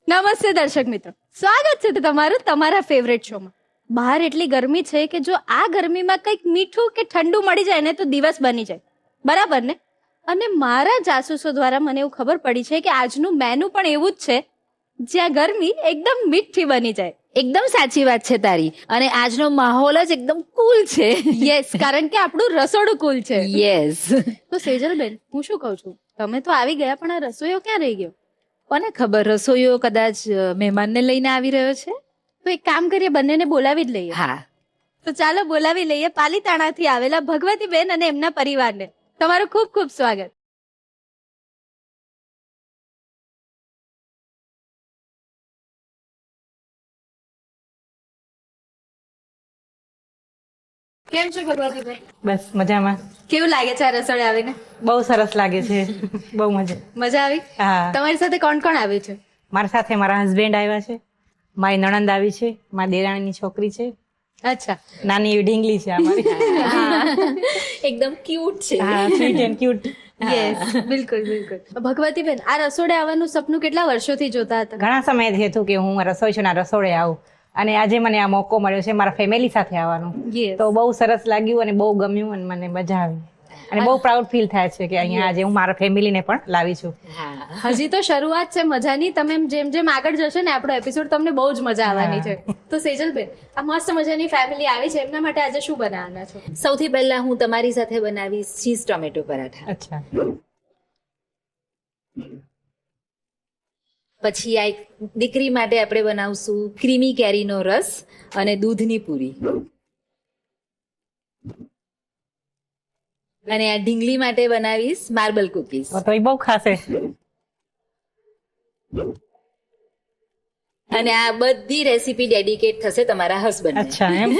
નમસ્તે દર્શક મિત્રો, સ્વાગત છે તમારું તમારા ફેવરેટ શોમાં. બહાર એટલી ગરમી છે કે જો આ ગરમીમાં કંઈક મીઠું કે ઠંડુ મળી જાય ને તો દિવસ બની જાય, બરાબર ને? અને મારા જાસૂસો દ્વારા મને એવું ખબર પડી છે કે આજનું મેનુ પણ એવું જ છે જ્યાં ગરમી એકદમ મીઠી બની જાય. એકદમ સાચી વાત છે તારી. અને આજનો માહોલ જ એકદમ કુલ છે. યસ, કારણ કે આપણું રસોડું કુલ છે. યસ. તો સેજલબેન, હું શું કહું છું, તમે તો આવી ગયા પણ આ રસોઈયો ક્યાં રહી ગયો? કોને ખબર, રસોઈયો કદાચ મહેમાનને લઈને આવી રહ્યો છે. તો એક કામ કરીએ, બંનેને બોલાવી જ લઈએ. હા, તો ચાલો બોલાવી લઈએ પાલીતાણાથી આવેલા ભગવતીબેન અને એમના પરિવારને. તમારું ખૂબ ખૂબ સ્વાગત. કેમ છો ભગવતીબેન? બસ મજામાં. કેવું લાગે છે આ રસોડે આવીને? બહુ સરસ લાગે છે. બહુ મજા આવી? હા. તમારી સાથે કોણ કોણ આવ્યું છે? મારા સાથે મારા હસબન્ડ આવ્યા છે, મારી નણંદ આવી છે, મારી દેરાણીની છોકરી છે, અચ્છા, નાની એવી ઢીંગલી છે અમારી. એકદમ ક્યુટ છે. હા, સ્વીટ એન્ડ ક્યુટ. યસ, બિલકુલ બિલકુલ. ભગવતીબેન, આ રસોડે આવવાનું સપનું કેટલા વર્ષોથી જોતા હતા? ઘણા સમયથી હતું કે હું રસોઈ છું ને આ રસોડે આવું, અને આજે મને આ મોકો મળ્યો છે મારા ફેમિલી સાથે આવવાનું. Yes. તો બહુ સરસ લાગ્યું અને બહુ ગમ્યું અને મને મજા આવી અને બહુ પ્રાઉડ ફીલ થાય છે કે અહીંયા આજે હું મારા ફેમિલીને પણ લાવી છું. હા, હજી તો શરૂઆત છે મજાની. તમે જેમ જેમ આગળ જશો ને આપણો એપિસોડ, તમને બહુ જ મજા આવવાની છે. તો સેજલબેન, આ મસ્ત મજાની ફેમિલી આવી છે, એમના માટે આજે શું બનાવવાના છો? સૌથી પહેલા હું તમારી સાથે બનાવીશ ચીઝ ટોમેટો પરાઠા. અચ્છા. પછી આ એક દીકરી માટે આપણે બનાવશું ક્રીમી કેરીનો રસ અને દૂધની પૂરી. અને આ ઢીંગલી માટે બનાવીશ માર્બલ કુકીઝ. તો એ બહુ ખાશે. અને આ બધી રેસીપી ડેડિકેટ થશે તમારા હસબન્ડ. અચ્છા, એમ?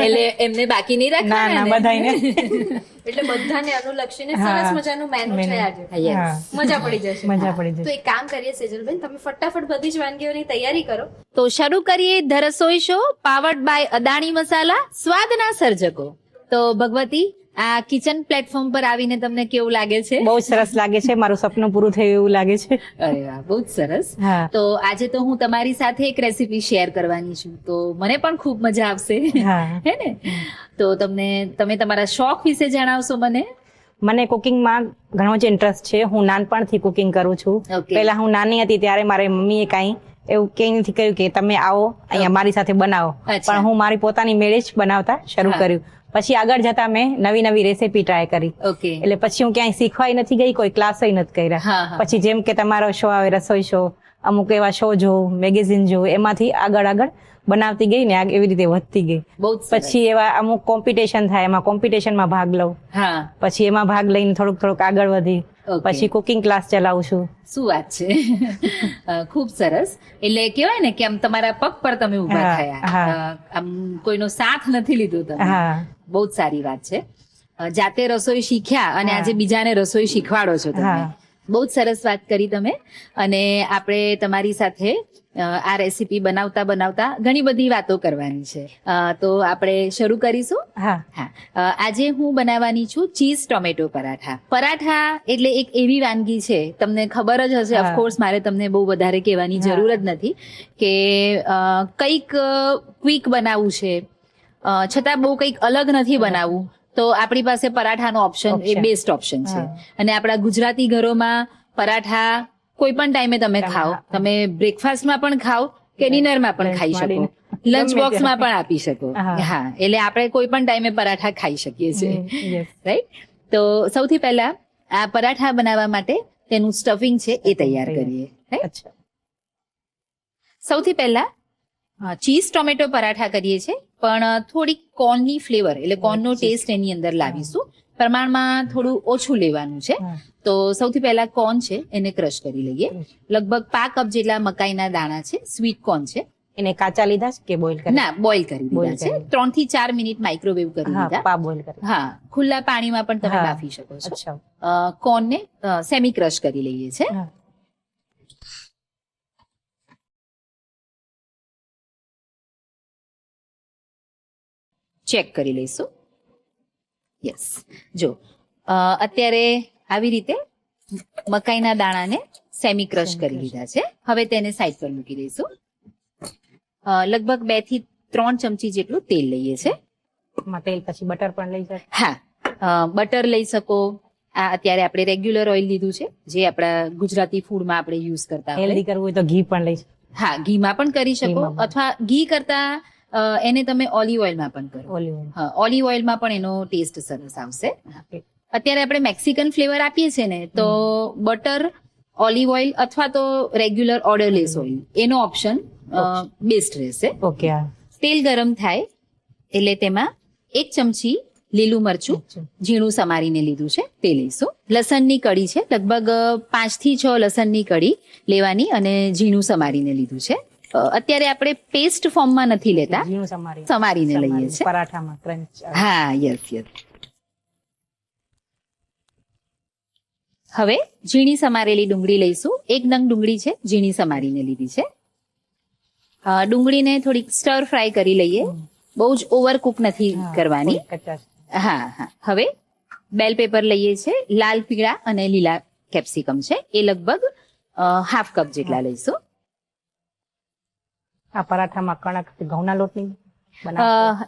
એટલે એમને બાકી નહીં ના ના, રાખવાના ને? બધાને. એટલે બધાને અનુલક્ષીને હા. સરસ મજાનું મેનુ છે આજે. Yes. હા, મજા પડી જશે. મજા પડી તો જશે. એક કામ કરીએ સેજલબેન, તમે ફટાફટ બધી જ વાનગીઓની તૈયારી કરો. તો શરૂ કરીએ the Rasoi show powered by Adani મસાલા, સ્વાદના સર્જકો. તો ભગવતી, આ કિચન પ્લેટફોર્મ પર આવીને તમને કેવું લાગે છે? બહુ જ સરસ લાગે છે. મારું સપનું પૂરું થયું એવું લાગે છે. અરે વાહ, બહુ જ સરસ. હા. તો આજે તો હું તમારી સાથે એક રેસીપી શેર કરવાની છું, તો મને પણ ખૂબ મજા આવશે. હા. હે ને? તો તમે તમારા શોખ વિશે જણાવશો મને? મને કુકિંગમાં ઘણો જ ઇન્ટરેસ્ટ છે. હું નાનપણથી કુકિંગ કરું છું. Okay. પહેલા હું નાની હતી ત્યારે મારી મમ્મીએ કાંઈ એવું કંઈ નથી કહ્યું કે તમે આવો અહીંયા મારી સાથે બનાવો, અચ્છા. પણ હું મારી પોતાની મેળે જ બનાવતા શરૂ હા. કર્યું. પછી આગળ જતા મેં નવી નવી રેસીપી ટ્રાય કરી. ઓકે. એટલે પછી હું ક્યાંય શીખવાય નથી ગઈ, કોઈ ક્લાસ નથી કર્યા. હા, હા. પછી જેમ કે તમારો શો આવે રસોઈ શો, અમુક એવા શો જોઉં, મેગેઝિન જોઉં, એમાંથી આગળ આગળ બનાવતી ગઈ ને એવી રીતે વધતી ગઈ. બહુ જ સરસ. પછી એવા અમુક કોમ્પિટિશન થાય, એમાં કોમ્પિટિશનમાં ભાગ લઉં, હા, પછી એમાં ભાગ લઈને થોડુંક આગળ વધી. Okay. પછી કુકિંગ ક્લાસ ચલાવું છું. શું વાત છે. ખૂબ સરસ. એટલે કહેવાય ને કે આમ તમારા પગ પર તમે ઊભા હા, થયા. હા. આમ કોઈનો સાથ નથી લીધો તમે. હા. બહુ જ સારી વાત છે. જાતે રસોઈ શીખ્યા અને હા. આજે બીજાને રસોઈ શીખવાડો છો તમે. હા. બહુ જ સરસ વાત કરી તમે. અને આપણે તમારી સાથે આ રેસીપી બનાવતા ઘણી બધી વાતો કરવાની છે. તો આપણે શરૂ કરીશું. હા. હા, આજે હું બનાવવાની છું ચીઝ ટોમેટો પરાઠા. પરાઠા એટલે એક એવી વાનગી છે, તમને ખબર જ હશે, હા. ઓફકોર્સ મારે તમને બહુ વધારે કહેવાની હા. જરૂર જ નથી કે કંઈક ક્વિક બનાવવું છે, છતાં બહુ કંઈક અલગ નથી બનાવવું, તો આપણી પાસે પરાઠાનો ઓપ્શન એ બેસ્ટ ઓપ્શન છે. હા. અને આપણા ગુજરાતી ઘરોમાં પરાઠા કોઈ પણ ટાઈમે તમે ખાઓ, હા. તમે બ્રેકફાસ્ટમાં પણ ખાઓ કે ડિનરમાં પણ ખાઈ શકો, લંચ ગમે બોક્સમાં ત્યારે. પણ આપી શકો. હા. હા, એટલે આપણે કોઈ પણ ટાઈમે પરાઠા ખાઈ શકીએ છીએ. Yes. રાઈટ? તો સૌથી પહેલા આ પરાઠા બનાવવા માટે તેનું સ્ટફિંગ છે એ તૈયાર કરીએ. right? અચ્છા. સૌથી પહેલા ચીઝ ટોમેટો પરાઠા કરીએ છીએ, પણ થોડીક કોર્નની ફ્લેવર એટલે કોર્નનો ટેસ્ટ એની અંદર લાવીશું. પ્રમાણમાં થોડું ઓછું લેવાનું છે. હા. તો સૌથી પહેલા કોર્ન છે એને ક્રશ કરી લઈએ. લગભગ 5 કપ જેટલા મકાઈના દાણા છે, સ્વીટ કોર્ન છે. એને કાચા લીધા છે કે બોઇલ કરી? ના, બોઇલ કરી Boil દીધા છે. કરી. 3 થી 4 મિનિટ માઇક્રોવેવ કરી હા, દીધા. પા બોઇલ કરી. હા, ખુલ્લા પાણીમાં પણ તમે હા. બાફી શકો છો. અચ્છા. કોર્નને સેમી ક્રશ કરી લઈએ છે. હા. ચેક કરી લઈશું. યસ, જો અત્યારે આવી રીતે મકાઈના દાણાને સેમી ક્રશ કરી લીધા છે. હવે તેને સાઈડ પર મૂકી દઈશું. લગભગ 2 થી 3 ચમચી જેટલું તેલ લઈએ છે. એમાં તેલ પછી બટર પણ લઈ જાય. હા, બટર લઈ શકો. આ અત્યારે આપણે રેગ્યુલર ઓઇલ લીધું છે, જે આપણા ગુજરાતી ફૂડમાં આપણે યુઝ કરતા હોય. હેલ્ધી કરવું હોય તો ઘી પણ લઈ જાય. હા, ઘીમાં પણ કરી શકો, ઘીમાં પણ. અથવા ઘી કરતા એને તમે ઓલિવ ઓઇલમાં પણ કરો. ઓલિવ હા, ઓલિવ ઓઇલમાં પણ એનો ટેસ્ટ સરસ આવશે. અત્યારે આપણે મેક્સિકન ફ્લેવર આપીએ છીએ ને, તો બટર, ઓલિવ ઓઇલ અથવા તો રેગ્યુલર ઓર્ડરલેસ ઓઇલ, એનો ઓપ્શન બેસ્ટ રહેશે. ઓકે. તેલ ગરમ થાય એટલે તેમાં 1 ચમચી લીલું મરચું ઝીણું સમારીને લીધું છે તે લઈશું. લસણની કળી છે, લગભગ 5 થી 6 લસણની કળી લેવાની અને ઝીણું સમારીને લીધું છે. અત્યારે આપણે પેસ્ટ ફોર્મમાં નથી લેતા, ઝીણું સમારીને લઈએ છીએ. પરાઠામાં ક્રંચ. હા, યસ. હવે ઝીણી સમારેલી ડુંગળી લઈશું. 1 નંગ ડુંગળી છે, ઝીણી સમારીને લીધી છે. ડુંગળીને થોડીક સ્ટર ફ્રાય કરી લઈએ, બહુ જ ઓવરકુક નથી કરવાની. હા. હવે બેલ પેપર લઈએ છે, લાલ, પીળા અને લીલા કેપ્સિકમ છે, એ લગભગ 1/2 કપ જેટલા લઈશું. આ પરાઠામાં કણક ઘઉંના લોટની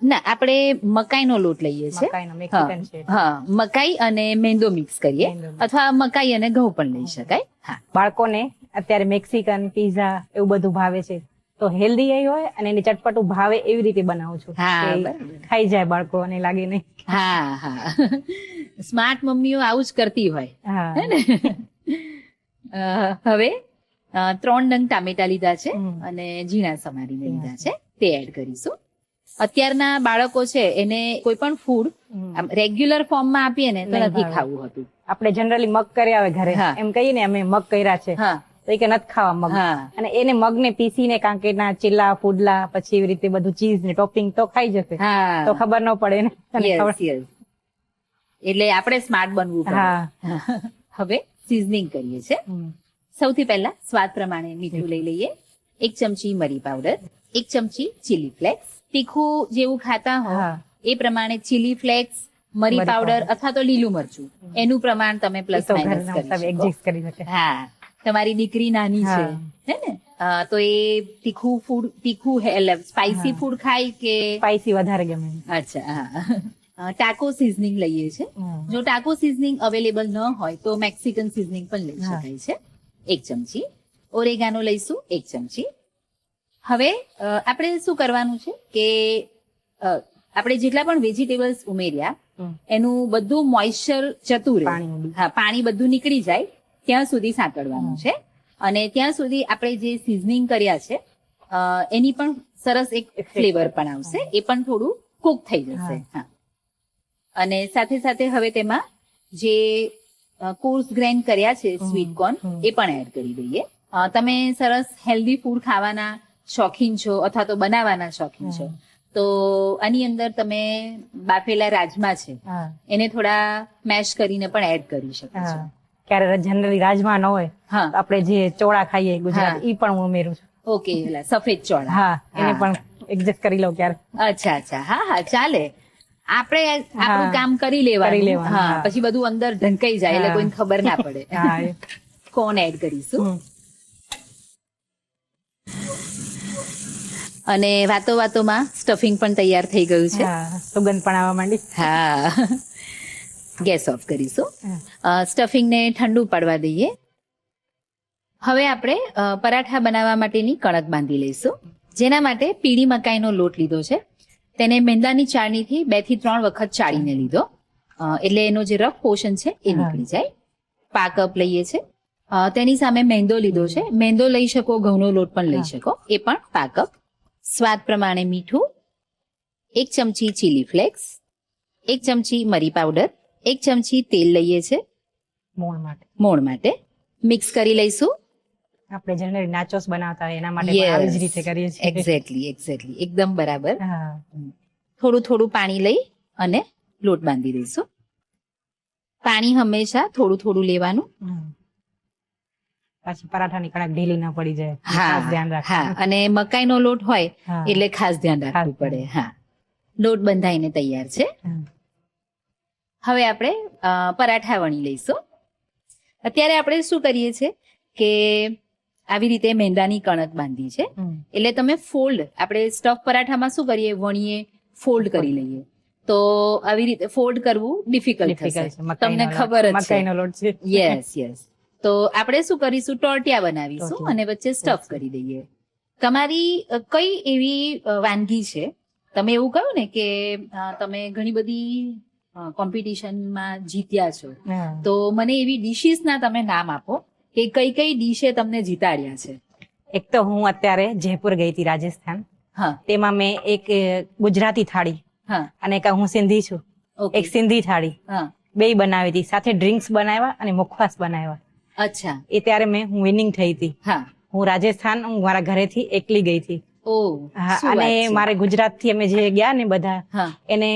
ના, આપણે મકાઈનો લોટ લઈએ છીએ. મેક્સિકન છે. હા, મકાઈ અને મેંદો મિક્સ કરીએ, મેંદો. અથવા મકાઈ અને ઘઉં પણ લઈ શકાય. હા, બાળકોને અત્યારે મેક્સિકન પીઝા એવું બધું ભાવે છે, તો હેલ્ધી હોય અને એની ચટપટું ભાવે એવી રીતે બનાવું છું. હા, કે બરાબર. ખાઈ જાય બાળકો અને લાગે નહીં. હા. સ્માર્ટ મમ્મીઓ આવું જ કરતી હોય. હા. હે ને? હવે 3 નંગ ટામેટા લીધા છે અને ઝીણા સમારીને લીધા છે, તે એડ કરીશું. અત્યારના બાળકો છે, એને કોઈ પણ ફૂડ રેગ્યુલર ફોર્મમાં આપીએ ને તો નહીં નથી ભાવે. ખાવું હતું. આપણે જનરલી મગ કર્યા હોય ઘરે, હા. એમ કહીએ ને અમે મગ કર્યા છે, હા, તો એ કે નથી ખાવા મગ. હા. અને એને મગને પીસીને કાંકેના ચીલા ફૂડલા પછી એવી રીતે બધું ચીઝ ને ટોપિંગ તો ખાઈ જશે, હા. તો ખબર ન પડે ને. તને Yes, ખબર. yes. એટલે આપણે સ્માર્ટ બનવું પડે. હા. હવે સિઝનિંગ કરીએ છીએ. સૌથી પહેલા સ્વાદ પ્રમાણે મીઠું લઈ લઈએ. 1 ચમચી મરી પાવડર, 1 ચમચી ચીલી ફ્લેક્સ. તીખું જેવું ખાતા હો હા. એ પ્રમાણે ચીલી ફ્લેક્સ, મરી મરી પાવડર પાવડર. અથવા તો લીલું મરચું, એનું પ્રમાણ તમે એ પ્લસ તો માઇનસ ઘરના કરી હિસાબે શકો. એડજસ્ટ કરી શકે. હા, તમારી દીકરી નાની છે, હા. હે ને? તો એ તીખું સ્પાઇસી હા. ફૂડ ખાય કે? સ્પાઈસી વધારે ગમે. અચ્છા, હા. ટાકો સિઝનિંગ લઈએ છે. જો ટાકો સિઝનિંગ અવેલેબલ ન હોય તો મેક્સિકન સિઝનિંગ પણ લઈ હા. શકાય છે. 1 ચમચી ઓરેગાનો લઈશું, 1 ચમચી. હવે આપણે શું કરવાનું છે કે આપણે જેટલા પણ વેજીટેબલ્સ ઉમેર્યા એનું બધું મોઇશ્ચર જતું રહે. પાણી. હા, પાણી બધું નીકળી જાય ત્યાં સુધી સાંકળવાનું છે. અને ત્યાં સુધી આપણે જે સિઝનિંગ કર્યા છે એની પણ સરસ એક ફ્લેવર પણ આવશે, એ પણ થોડું કુક થઈ જશે. હા. અને સાથે સાથે હવે તેમાં જે કોર્સ ગ્રાઇન્ડ કર્યા છે સ્વીટ કોર્ન, એ પણ એડ કરી દઈએ. તમે સરસ હેલ્ધી ફૂડ ખાવાના શોખીન છો અથવા તો બનાવવાના શોખીન છો, તો આની અંદર તમે બાફેલા રાજમા છે, હા. એને થોડા મેશ કરીને પણ એડ કરી શકો છો. હા. ક્યારે જનરલી રાજમા ન હોય હા. તો આપણે જે ચોળા ખાઈએ ગુજરાત, હા. ઈ પણ હું ઉમેરું છું. ઓકે, સફેદ ચોળા. હા, એને હા. પણ એડજસ્ટ કરી લઉં ક્યારે. અચ્છા. હા, ચાલે. આપણે આપણું હા. કામ કરી કરી લેવાનું. લેવાનું, હા, હા. પછી બધું અંદર ઢંકાઈ જાય એટલે હા. કોઈને ખબર ના પડે. હા, એ. કોર્ન એડ કરીશું. હમ. અને વાતોમાં સ્ટફિંગ પણ તૈયાર થઈ ગયું છે. હા, સુગંધ પણ આવવા માંડી. હા. ગેસ ઓફ કરીશું. હા. સ્ટફિંગને ઠંડુ પડવા દઈએ. હવે આપણે પરાઠા બનાવવા માટેની કણક બાંધી લઈશું. જેના માટે પીળી મકાઈનો લોટ લીધો છે, તેને મેંદાની ચાળણીથી 2 થી 3 વખત ચાળીને લીધો, એટલે એનો જે રફ પોર્શન છે એ નીકળી જાય. પા કપ લઈએ છે. તેની સામે મેંદો લીધો છે. મેંદો લઈ શકો, ઘઉંનો લોટ પણ લઈ શકો, એ પણ પા કપ. સ્વાદ પ્રમાણે મીઠું, 1 ચમચી ચીલી ફ્લેક્સ, 1 ચમચી મરી પાવડર, 1 ચમચી તેલ લઈએ છે મોણ માટે. મિક્સ કરી લઈશું. આપણે જનરલી નાચોસ બનાવતા હોય એના માટે પણ આવી જ રીતે કરીએ છીએ. એક્ઝેક્ટલી એકદમ બરાબર. હા. થોડું પાણી લઈ અને લોટ બાંધી દઈશું. પાણી હંમેશા થોડું લેવાનું. પછી પરાઠાની કણક ઢીલી ના પડી જાય, ખાસ ધ્યાન હા, રાખવાનું. અને મકાઈનો લોટ હોય હા. એટલે ખાસ ધ્યાન રાખવું ખાસ પડે. હા, લોટ બંધાઈને તૈયાર છે. હા. હવે આપણે પરાઠા વણી લઈશું. અત્યારે આપણે શું કરીએ છીએ કે આવી રીતે મેંદાની કણક બાંધી છે. એટલે તમે ફોલ્ડ, આપણે સ્ટફ પરાઠામાં શું કરીએ, વણીએ, ફોલ્ડ કરી લઈએ. તો આવી રીતે ફોલ્ડ કરવું ડિફિકલ્ટ થશે, તમને ખબર જ છે. મકાઈનો લોટ છે. યસ. તો આપણે શું કરીશું, ટોર્ટિયા બનાવીશું અને વચ્ચે સ્ટફ કરી દઈએ. તમારી કઈ એવી વાનગી છે, તમે એવું કહ્યું ને કે તમે ઘણી બધી કોમ્પિટિશનમાં જીત્યા છો, હા. તો મને એવી ડિશિસ ના તમે નામ આપો કે કઈ કઈ ડીશે તમને જીતાડ્યા છે. એક તો હું અત્યારે જયપુર ગઈ હતી, રાજસ્થાન. હા તેમાં મેં એક ગુજરાતી થાળી હા અને એક હું સિંધી છું, ઓકે. એક સિંધી થાળી હા બે બનાવી હતી, સાથે ડ્રિંક્સ બનાવ્યા અને મુખવાસ બનાવ્યા. અચ્છા. એ ત્યારે હું વિનિંગ થઈ હતી. હા. હું રાજસ્થાન, હું મારા ઘરેથી એકલી ગઈ હતી. ઓ હા, શું વાત અને છે. મારે ગુજરાત થી અમે જે ગયા ને બધા, હા એને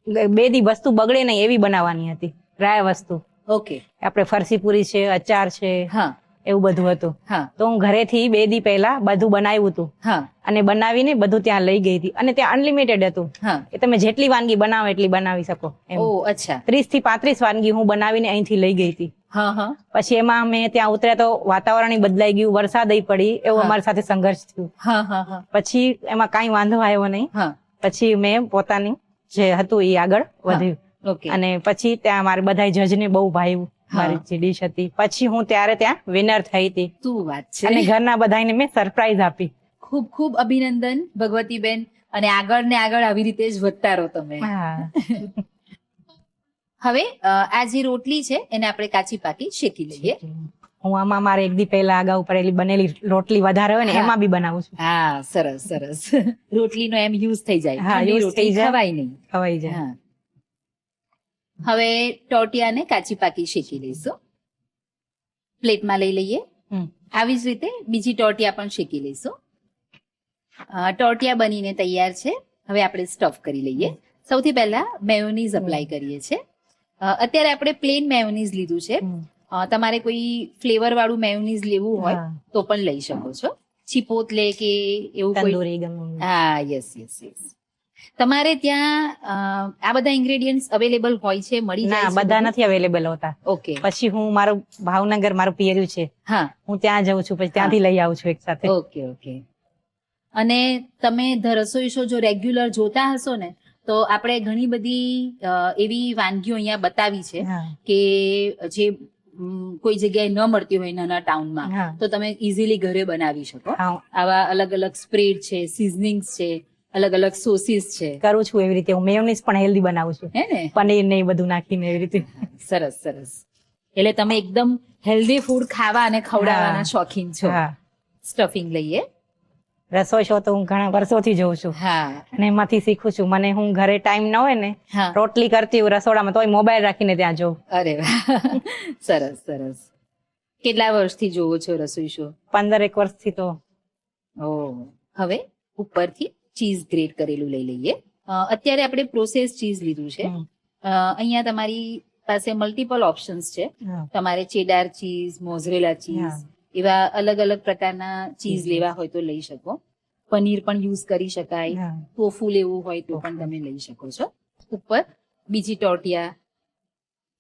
2 દી વસ્તુ બગડે નહીં એવી બનાવવાની હતી, ડ્રાય વસ્તુ. ઓકે. આપણે ફરસી પૂરી છે, અચાર છે, હા એવું બધું હતું. હા તો હું ઘરેથી 2 દી પહેલા બધું બનાવ્યું હતું હા અને બનાવીને બધું ત્યાં લઈ ગઈ હતી. અને ત્યાં અનલિમિટેડ હતું, હા. એ તમે જેટલી વાનગી બનાવો એટલી બનાવી શકો એમ. ઓ અચ્છા. 30 થી 35 વાનગી હું બનાવીને અહીંથી લઈ ગઈ હતી. હા હા પછી એમાં અમે ત્યાં ઉતર્યા તો વાતાવરણ બદલાઈ ગયું, વરસાદ પડી, એવું હા. અમારી સાથે સંઘર્ષ થયું. હા હા હા પછી એમાં કાંઈ વાંધો આવ્યો નહીં. હા. પછી મેં પોતાની જે હતું એ આગળ વધ્યું. ઓકે. અને પછી ત્યાં મારે બધા જજને બહુ ભાવ્યું હા. મારી જે ડીશ હતી. પછી હું ત્યારે ત્યાં વિનર થઈ હતી શું વાત છે. અને ઘરના બધાને મેં સરપ્રાઈઝ આપી. ખૂબ ખૂબ અભિનંદન ભગવતીબેન, અને આગળ ને આગળ આવી રીતે જ વધતા રહો તમે. હા. હવે આ જે રોટલી છે એને આપણે કાચી પાકી શેકી લઈએ. હું આમાં મારે 1 દી પહેલા અગાઉ પડેલી બનેલી રોટલી વધારે હોય ને હા. એમાં બી બનાવું છું. હા સરસ સરસ. રોટલીનો એમ યુઝ થઈ જાય, હા, ઠંડી use થઈ રોટલી જાય. ખવાય નહીં. ખવાઈ જાય. હા. હવે ટોટિયાને કાચી પાકી શેકી લઈશું. પ્લેટમાં લઈ લઈએ. હમ. આવી જ રીતે બીજી ટોટિયા પણ શેકી લઈશું. ટોટિયા બનીને તૈયાર છે. હવે આપણે સ્ટફ કરી લઈએ. સૌથી પહેલા મેયોનીઝ અપ્લાય કરીએ છીએ. અત્યારે આપણે પ્લેન મેયોનીઝ લીધું છે. હમ. તમારે કોઈ ફ્લેવર વાળું મેયોનીઝ લેવું હોય હા. તો પણ લઈ શકો છો. ચિપોતલે કે એવું કોઈ. તંદૂરી ગમે. હા યસ યસ યસ. તમારે ત્યાં આ બધા ઇન્ગ્રેડિયન્ટ્સ અવેલેબલ હોય છે, મળી જાય ના, છે? બધા બધું? નથી અવેલેબલ હોતા. ઓકે. પછી હું મારું ભાવનગર મારું પિયર્યું છે, હા હું ત્યાં જઉં છું, પછી ત્યાંથી લઈ આવું છું એક સાથે. Okay okay. અને તમે ધ રસોઈ શો જો રેગ્યુલર જોતા હશો ને, તો આપણે ઘણી બધી એવી વાનગીઓ અહીંયા બતાવી છે હા. કે જે કોઈ જગ્યાએ ન મળતી હોય નાના ટાઉનમાં, હા. તો તમે ઇઝીલી ઘરે બનાવી શકો. હા, આવા અલગ અલગ સ્પ્રેડ છે, સિઝનિંગ્સ છે, અલગ અલગ સોસીસ છે, કરું છું એવી રીતે. હું મેયોનીઝ પણ હેલ્ધી બનાવું છું, હે ને? પનીર ને એ બધું નાખીને એવી રીતે. સરસ સરસ. એટલે તમે એકદમ હેલ્ધી ફૂડ ખાવા અને ખવડાવવાના હા. શોખીન છો. હા. સ્ટફિંગ લઈએ. રસોઈ શો તો હું ઘણા વર્ષોથી જોઉં છું હા અને એમાંથી શીખું છું. મને હું ઘરે ટાઈમ ન હોય ને, હા. રોટલી કરતી હોય રસોડામાં, તોય મોબાઈલ રાખીને ત્યાં જોઉં. અરે વાહ. સરસ સરસ. કેટલા વર્ષથી જોવો છો રસોઈ શો? 15 વર્ષથી તો. ઓ. હવે ઉપરથી ચીઝ ગ્રેટ કરેલું લઈ લઈએ. અત્યારે આપણે પ્રોસેસ ચીઝ લીધું છે. હમ. અહીંયા તમારી પાસે મલ્ટિપલ ઓપ્શન્સ છે. હા. તમારે ચેડાર ચીઝ, મોઝરેલા ચીઝ, હા. એવા અલગ અલગ પ્રકારના ચીઝ ચીઝ લેવા હોય તો લઈ શકો. પનીર પણ યુઝ કરી શકાય. હા. ટોફુ લેવું હોય તો પણ તમે લઈ શકો છો. ઉપર બીજી ટોટિયા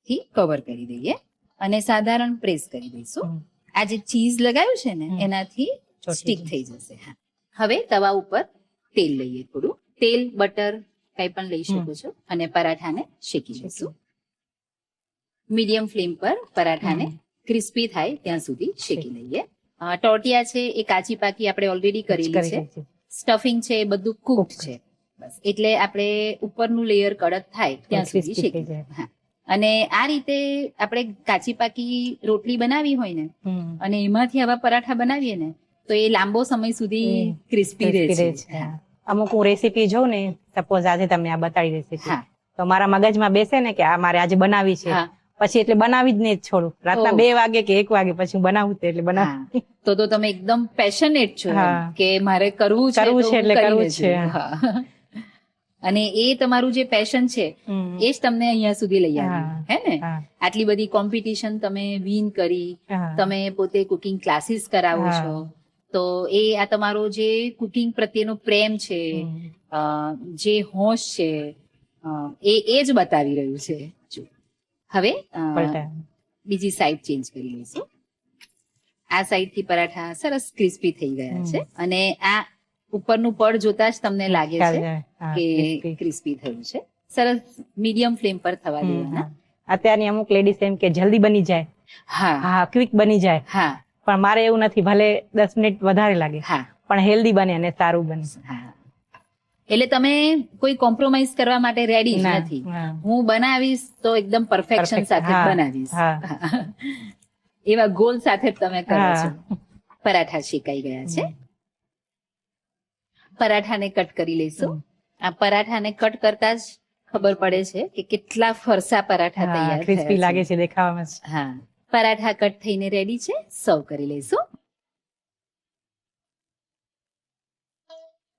થી કવર કરી દઈએ અને સાધારણ પ્રેસ કરી દઈશું. હમ. આ જે ચીઝ લગાવ્યું છે ને, હમ. એનાથી ચોટી સ્ટીક જાય. થઈ જશે. હા. હવે તવા ઉપર તેલ લઈએ, થોડું તેલ, બટર કઈ પણ લઈ શકો છો, અને પરાઠાને શેકી લઈશું. મીડિયમ ફ્લેમ પર પરાઠાને ક્રિસ્પી થાય ત્યાં સુધી શેકી લઈએ. ટોટિયા છે એ કાચી પાકી આપણે ઓલરેડી કરેલી છે. છે. સ્ટફિંગ છે એ બધું કુક છે. બસ એટલે આપણે ઉપરનું લેયર કડક થાય ત્યાં સુધી crispy શેકી. થઈ જાય. હા. અને આ રીતે આપણે કાચી પાકી રોટલી બનાવી હોય ને, હમ. અને એમાંથી આવા પરાઠા બનાવીએ ને, તો એ લાંબો સમય સુધી ક્રિસ્પી રહે crispy રહે છે. છે. હા. અમુક હું રેસીપી જોઉં ને, સપોઝ આજે તમે આ બતાડી રેસીપી, હા. તો મારા મગજમાં બેસે ને કે આ મારે આજે બનાવી છે, હા. પછી એટલે બનાવી જ નહીં છોડું. રાતના ઓહ. 2 વાગે કે 1 વાગે પછી હું બનાવું તે એટલે બનાવું. હા. તો તમે એકદમ પેશનેટ છો એમ, હા. કે મારે કરવું છે કરવું તો છે હું એટલે કરીને કરવું જ છે. રહું. હા. અને એ તમારું જે પેશન છે હમ. એ જ તમને અહીંયા સુધી લઈ આવ્યું, હા. હે ને? હા. આટલી બધી કોમ્પિટિશન તમે વિન કરી, હા. તમે પોતે કુકિંગ ક્લાસીસ કરાવો હા. છો, તો એ આ તમારો જે કુકિંગ પ્રત્યેનો પ્રેમ છે, હમ. જે હોશ છે, એ જ બતાવી રહ્યું છે. જો. હવે પલટા. બીજી સાઈડ ચેન્જ કરી લઈશું. આ સાઈડ થી પરાઠા સરસ ક્રિસ્પી થઈ ગયા છે અને આ ઉપરનું પડ જોતા જ તમને લાગે ખ્યાલ છે જાય. હા, કે crispy. ક્રિસ્પી થયું છે. સરસ મીડિયમ ફ્લેમ પર થવા દેવાના. અત્યારની અમુક લેડીઝ એમ કે જલ્દી બની જાય, હા હા ક્વિક બની જાય, હા પણ મારે એવું નથી, ભલે 10 મિનિટ વધારે લાગે હા પણ હેલ્ધી બને અને સારું બને. હા એટલે તમે કોઈ કોમ્પ્રોમાઇઝ કરવા માટે રેડી જ ના, નથી. હા. હું બનાવીશ તો એકદમ પરફેક્શન Perfect, સાથે જ હા, બનાવીશ. હા. એવા ગોલ સાથે જ તમે કરો હા. છો. પરાઠા શેકાઈ ગયા છે. પરાઠાને કટ કરી લઈશું. આ પરાઠાને કટ કરતા જ ખબર પડે છે કે કેટલા ફરસા પરાઠા તૈયાર ક્રિસ્પી થયા લાગે છે. છે દેખાવામાં જ. હા પરાઠા કટ થઈને રેડી છે. સર્વ કરી લઈશું.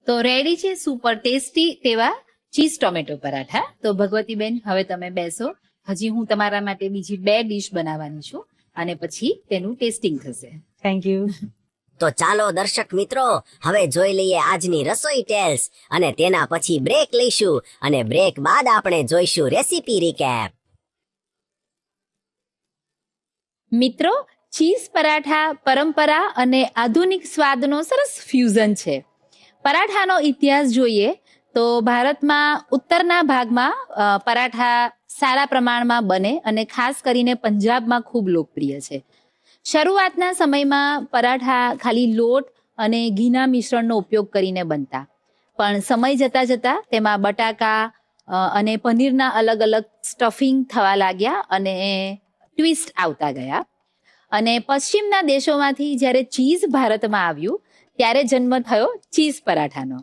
તો રેડી છે સુપર ટેસ્ટી તેવા ચીઝ ટોમેટો પરાઠા. તો ભગવતીબેન હવે તમે બેસો. હજી હું તમારા માટે બીજી 2 ડીશ બનાવવાની છું અને પછી તેનું ટેસ્ટિંગ થશે. Thank you. તો ચાલો દર્શક મિત્રો હવે જોઈ લઈએ આજની રસોઈ ટેલ્સ અને તેના પછી બ્રેક લઈશું અને બ્રેક બાદ આપણે જોઈશું રેસીપી રીકેપ. મિત્રો ચીઝ પરાઠા પરંપરા અને આધુનિક સ્વાદનો સરસ ફ્યુઝન છે. પરાઠાનો ઇતિહાસ જોઈએ તો ભારતમાં ઉત્તરના ભાગમાં પરાઠા સારા પ્રમાણમાં બને અને ખાસ કરીને પંજાબમાં ખૂબ લોકપ્રિય છે. શરૂઆતના સમયમાં પરાઠા ખાલી લોટ અને ઘીના મિશ્રણનો ઉપયોગ કરીને બનતા, પણ સમય જતા જતા તેમાં બટાકા અને પનીરના અલગ અલગ સ્ટફિંગ થવા લાગ્યા અને ટ્વિસ્ટ આવતા ગયા. અને પશ્ચિમના દેશોમાંથી જ્યારે ચીઝ ભારતમાં આવ્યું ત્યારે જન્મ થયો ચીઝ પરાઠાનો.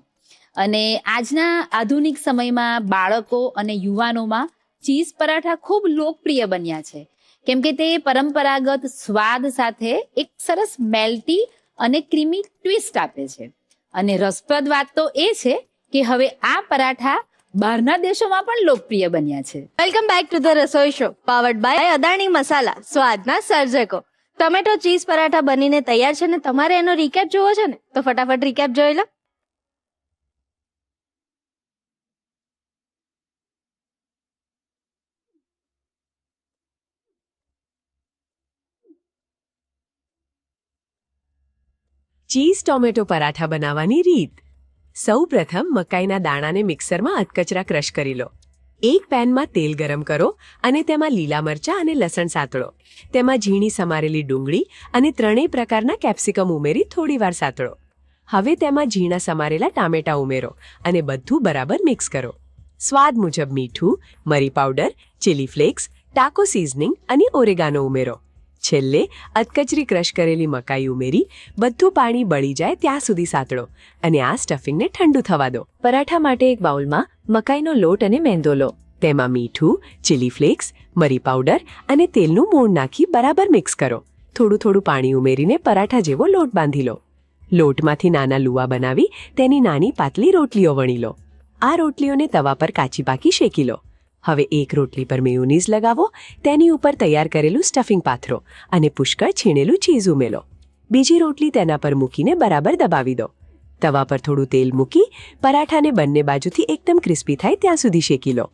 અને આજના આધુનિક સમયમાં બાળકો અને યુવાનોમાં ચીઝ પરાઠા ખૂબ લોકપ્રિય બન્યા છે, કેમ કે તે પરંપરાગત સ્વાદ સાથે એક સરસ મેલ્ટી અને ક્રીમી ટ્વિસ્ટ આપે છે. અને રસપ્રદ વાત તો એ છે કે હવે આ પરાઠા બહારના દેશોમાં પણ લોકપ્રિય બન્યા છે. Welcome back to the Rasoi show powered by Adani મસાલા, સ્વાદના સર્જકો. ટમેટો ચીઝ પરાઠા બનીને તૈયાર છે ને તમારે એનો રીકેપ જોવો છે ને તો ફટાફટ રીકેપ જોઈ લો. ચીઝ ટોમેટો પરાઠા બનાવવાની રીત. સૌ પ્રથમ મકાઈના દાણાને મિક્સરમાં અધકચરા ક્રશ કરી લો. એક પેનમાં તેલ ગરમ કરો અને તેમાં લીલા મરચાં અને લસણ સાતળો. તેમાં ઝીણી સમારેલી ડુંગળી અને 3 પ્રકારના કેપ્સિકમ ઉમેરી થોડીવાર સાતળો. હવે તેમાં ઝીણા સમારેલા ટામેટાં ઉમેરો અને બધું બરાબર મિક્સ કરો. સ્વાદ મુજબ મીઠું, મરી પાવડર, ચીલી ફ્લેક્સ, ટાકો સિઝનિંગ અને ઓરેગાનો ઉમેરો. છેલ્લે અધકચરી ક્રશ કરેલી મકાઈ ઉમેરી બધું પાણી બળી જાય ત્યાં સુધી સાતળો અને આ સ્ટફિંગને ઠંડુ થવા દો. પરાઠા માટે એક બાઉલમાં મકાઈનો લોટ અને મેંદો લો. તેમાં મીઠું, ચીલી ફ્લેક્સ, મરી પાવડર અને તેલનું મોણ નાખી બરાબર મિક્સ કરો. થોડું થોડું પાણી ઉમેરીને પરાઠા જેવો લોટ બાંધી લો. લોટમાંથી નાના લુવા બનાવી તેની નાની પાતળી રોટલીઓ વણી લો. આ રોટલીઓને તવા પર કાચી પાકી શેકી લો. હવે એક રોટલી પર મેયોનીઝ લગાવો, તેની ઉપર તૈયાર કરેલું સ્ટફિંગ પાથરો અને પુષ્કળ છીણેલું ચીઝ ઉમેરો. બીજી રોટલી તેના પર મૂકીને બરાબર દબાવી દો. તવા પર થોડું તેલ મૂકી પરાઠાને બંને બાજુથી એકદમ ક્રિસ્પી થાય ત્યાં સુધી શેકી લો.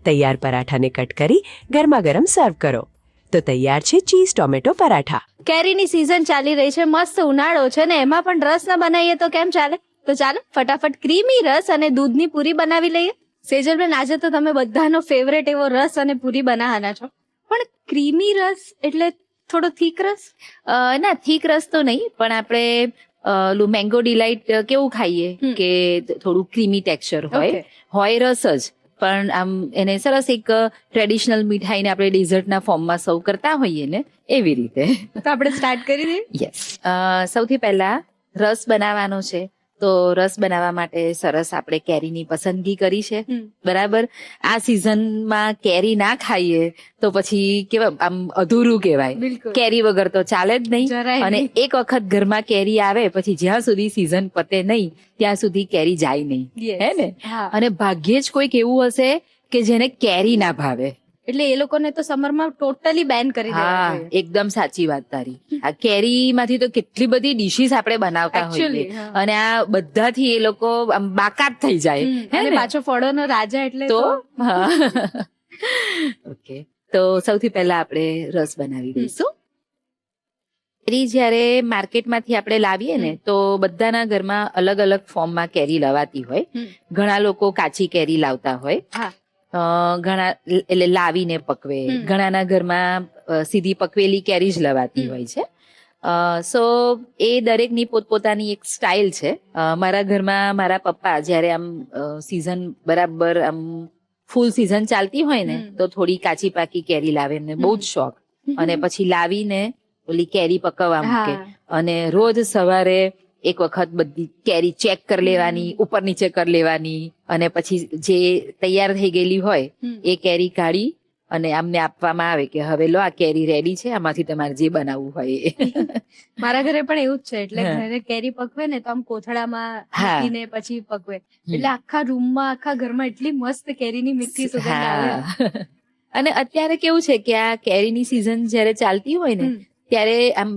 તૈયાર પરાઠાને કટ કરી ગરમા ગરમ સર્વ કરો. તો તૈયાર છે ચીઝ ટોમેટો પરાઠા. કેરીની સિઝન ચાલી રહી છે, મસ્ત ઉનાળો છે ને એમાં પણ રસ ના બનાવીએ તો કેમ ચાલે? તો ચાલો ફટાફટ ક્રીમી રસ અને દૂધની પૂરી બનાવી લઈએ. સેજલબેન, આજે તો તમે બધાનો ફેવરેટ એવો રસ અને પૂરી બનાવવાના છો, પણ ક્રીમી રસ એટલે થોડો થીક રસ? ના થીક રસ તો નહીં, પણ આપણે મેંગો ડિલાઇટ કેવું ખાઈએ કે થોડું ક્રીમી ટેક્સચર હોય રસ જ, પણ આમ એને સરસ એક ટ્રેડિશનલ મીઠાઈને આપણે ડેઝર્ટના ફોર્મમાં સર્વ કરતા હોઈએ ને એવી રીતે. તો આપણે સ્ટાર્ટ કરી દઈએ. યસ. સૌથી પહેલા રસ બનાવવાનો છે, તો રસ બનાવવા માટે સરસ આપણે કેરીની પસંદગી કરી છે. બરાબર. આ સિઝનમાં કેરી ના ખાઈએ તો પછી કેવા આમ અધૂરું કહેવાય. બિલકુલ. કેરી વગર તો ચાલે જ નહીં. જરાય અને નહીં. એક વખત ઘરમાં કેરી આવે પછી જ્યાં સુધી સિઝન પતે નહીં ત્યાં સુધી કેરી જાય નહીં. Yes. હે ને? હા. અને ભાગ્યે જ કોઈક એવું હશે કે જેને કેરી ના ભાવે. એટલે એ લોકોને તો સમરમાં ટોટલી બેન કરી દેવા હા, જોઈએ. એકદમ સાચી વાત તારી. આ કેરીમાંથી તો કેટલી બધી ડીશીસ આપણે બનાવતા Actually, હોઈએ હા. અને આ બધાથી એ લોકો આમ બાકાત થઈ જાય. હે અને ને? પાછો ફળોનો રાજા એટલે તો તો ઓકે, તો સૌથી પહેલા આપણે રસ બનાવી દઈશું. કેરી જ્યારે માર્કેટમાંથી આપણે લાવીએ ને તો બધાના ઘરમાં અલગ અલગ ફોર્મમાં કેરી લવાતી હોય. હમ. ઘણા લોકો કાચી કેરી લાવતા હોય. હા. ઘણા એટલે લાવીને પકવે. હમ. ઘણાના ઘરમાં સીધી પકવેલી કેરી જ લવાતી હમ. હોય છે. સો એ દરેકની પોતપોતાની એક સ્ટાઇલ છે. મારા ઘરમાં મારા પપ્પા જ્યારે આમ સીઝન બરાબર આમ ફૂલ સીઝન ચાલતી હોય ને તો થોડી કાચી પાકી કેરી લાવે ને બહુ જ શોખ. અને પછી લાવીને ઓલી કેરી પકવવા મૂકે. હા. અને રોજ સવારે એક વખત બધી કેરી ચેક કરી લેવાની, ઉપર નીચે કરી લેવાની, અને પછી જે તૈયાર થઈ ગયેલી હોય એ કેરી કાઢી અને આમને આપવામાં આવે કે હવે લો આ કેરી રેડી છે, આમાંથી તમારે જે બનાવવું હોય એ. મારા ઘરે પણ એવું જ છે. એટલે હા. ઘરે કેરી પકવે ને તો આમ કોથળામાં હા. મૂકીને પછી પકવે. એટલે આખા રૂમમાં આખા ઘરમાં એટલી મસ્ત કેરીની મીઠી સુગંધ આવે. હા. અને અત્યારે કેવું છે કે આ કેરીની સિઝન જ્યારે ચાલતી હોય ને હમ. ત્યારે આમ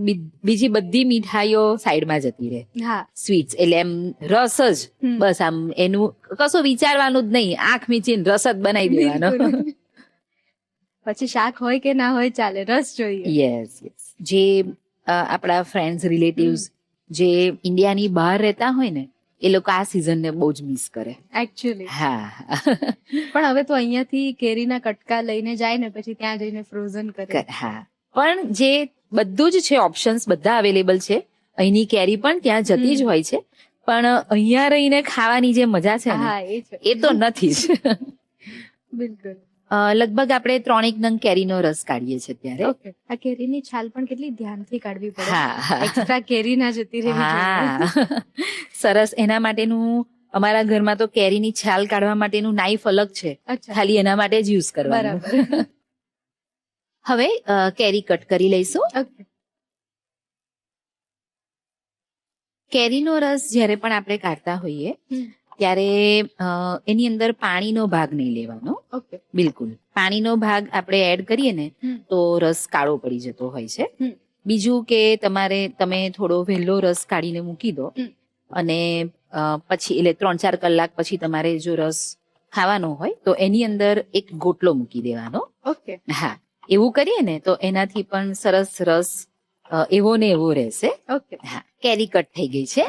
બીજી બધી મીઠાઈઓ સાઈડમાં જતી રહે. હા. સ્વીટ્સ એટલે એમ રસ જ હમ. બસ આમ એનું કશું વિચારવાનું જ નહીં, આંખ મીચીને રસ જ બનાવી દેવાનો. બિલકુલ. પછી શાક હોય કે ના હોય ચાલે, રસ જોઈએ. Yes yes. જે આપણા ફ્રેન્ડ્સ રિલેટિવ્સ જે ઇન્ડિયાની બહાર રહેતા હોય ને એ લોકો આ સિઝનને બહુ જ મિસ કરે. એકચ્યુઅલી હા. પણ હવે તો અહીંયાથી કેરીના કટકા લઈને જાય ને પછી ત્યાં જઈને ફ્રોઝન કરે. હા, પણ જે બધું જ છે, ઓપ્શન્સ બધા અવેલેબલ છે. અહીંની કેરી પણ ત્યાં જતી જ હોય છે, પણ અહીંયા રહીને ખાવાની જે મજા છે ને હા, એ છે. એ તો નથી જ. બિલકુલ. લગભગ આપણે 3 નંગ કેરીનો રસ કાઢીએ છીએ ત્યારે. ઓકે. આ કેરીની છાલ પણ કેટલી ધ્યાનથી કાઢવી પડે. હા. એક્સ્ટ્રા કેરી ના જતી રહેવી જોઈએ. હા. સરસ. એના માટેનું અમારા ઘરમાં તો કેરીની છાલ કાઢવા માટેનું નાઈફ અલગ છે, અચ્છા. ખાલી એના માટે જ યુઝ કરવાનું. બરાબર. હવે કેરી કટ કરી લઈશું. ઓકે. કેરીનો રસ જ્યારે પણ આપણે કાઢતા હોઈએ હમ. ત્યારે એની અંદર પાણીનો ભાગ નહીં લેવાનો. ઓકે. બિલકુલ. પાણીનો ભાગ આપણે એડ કરીએ ને તો રસ કાળો પડી જતો હોય છે. બીજું કે તમે થોડો વહેલો રસ કાઢીને મૂકી દો અને પછી એટલે 3-4 કલાક પછી તમારે જો રસ ખાવાનો હોય તો એની અંદર એક ગોટલો મૂકી દેવાનો. ઓકે. હા, એવું કરીએ ને તો એનાથી પણ સરસ રસ એવો ને એવો રહેશે. ઓકે. હા, કેરી કટ થઈ ગઈ છે.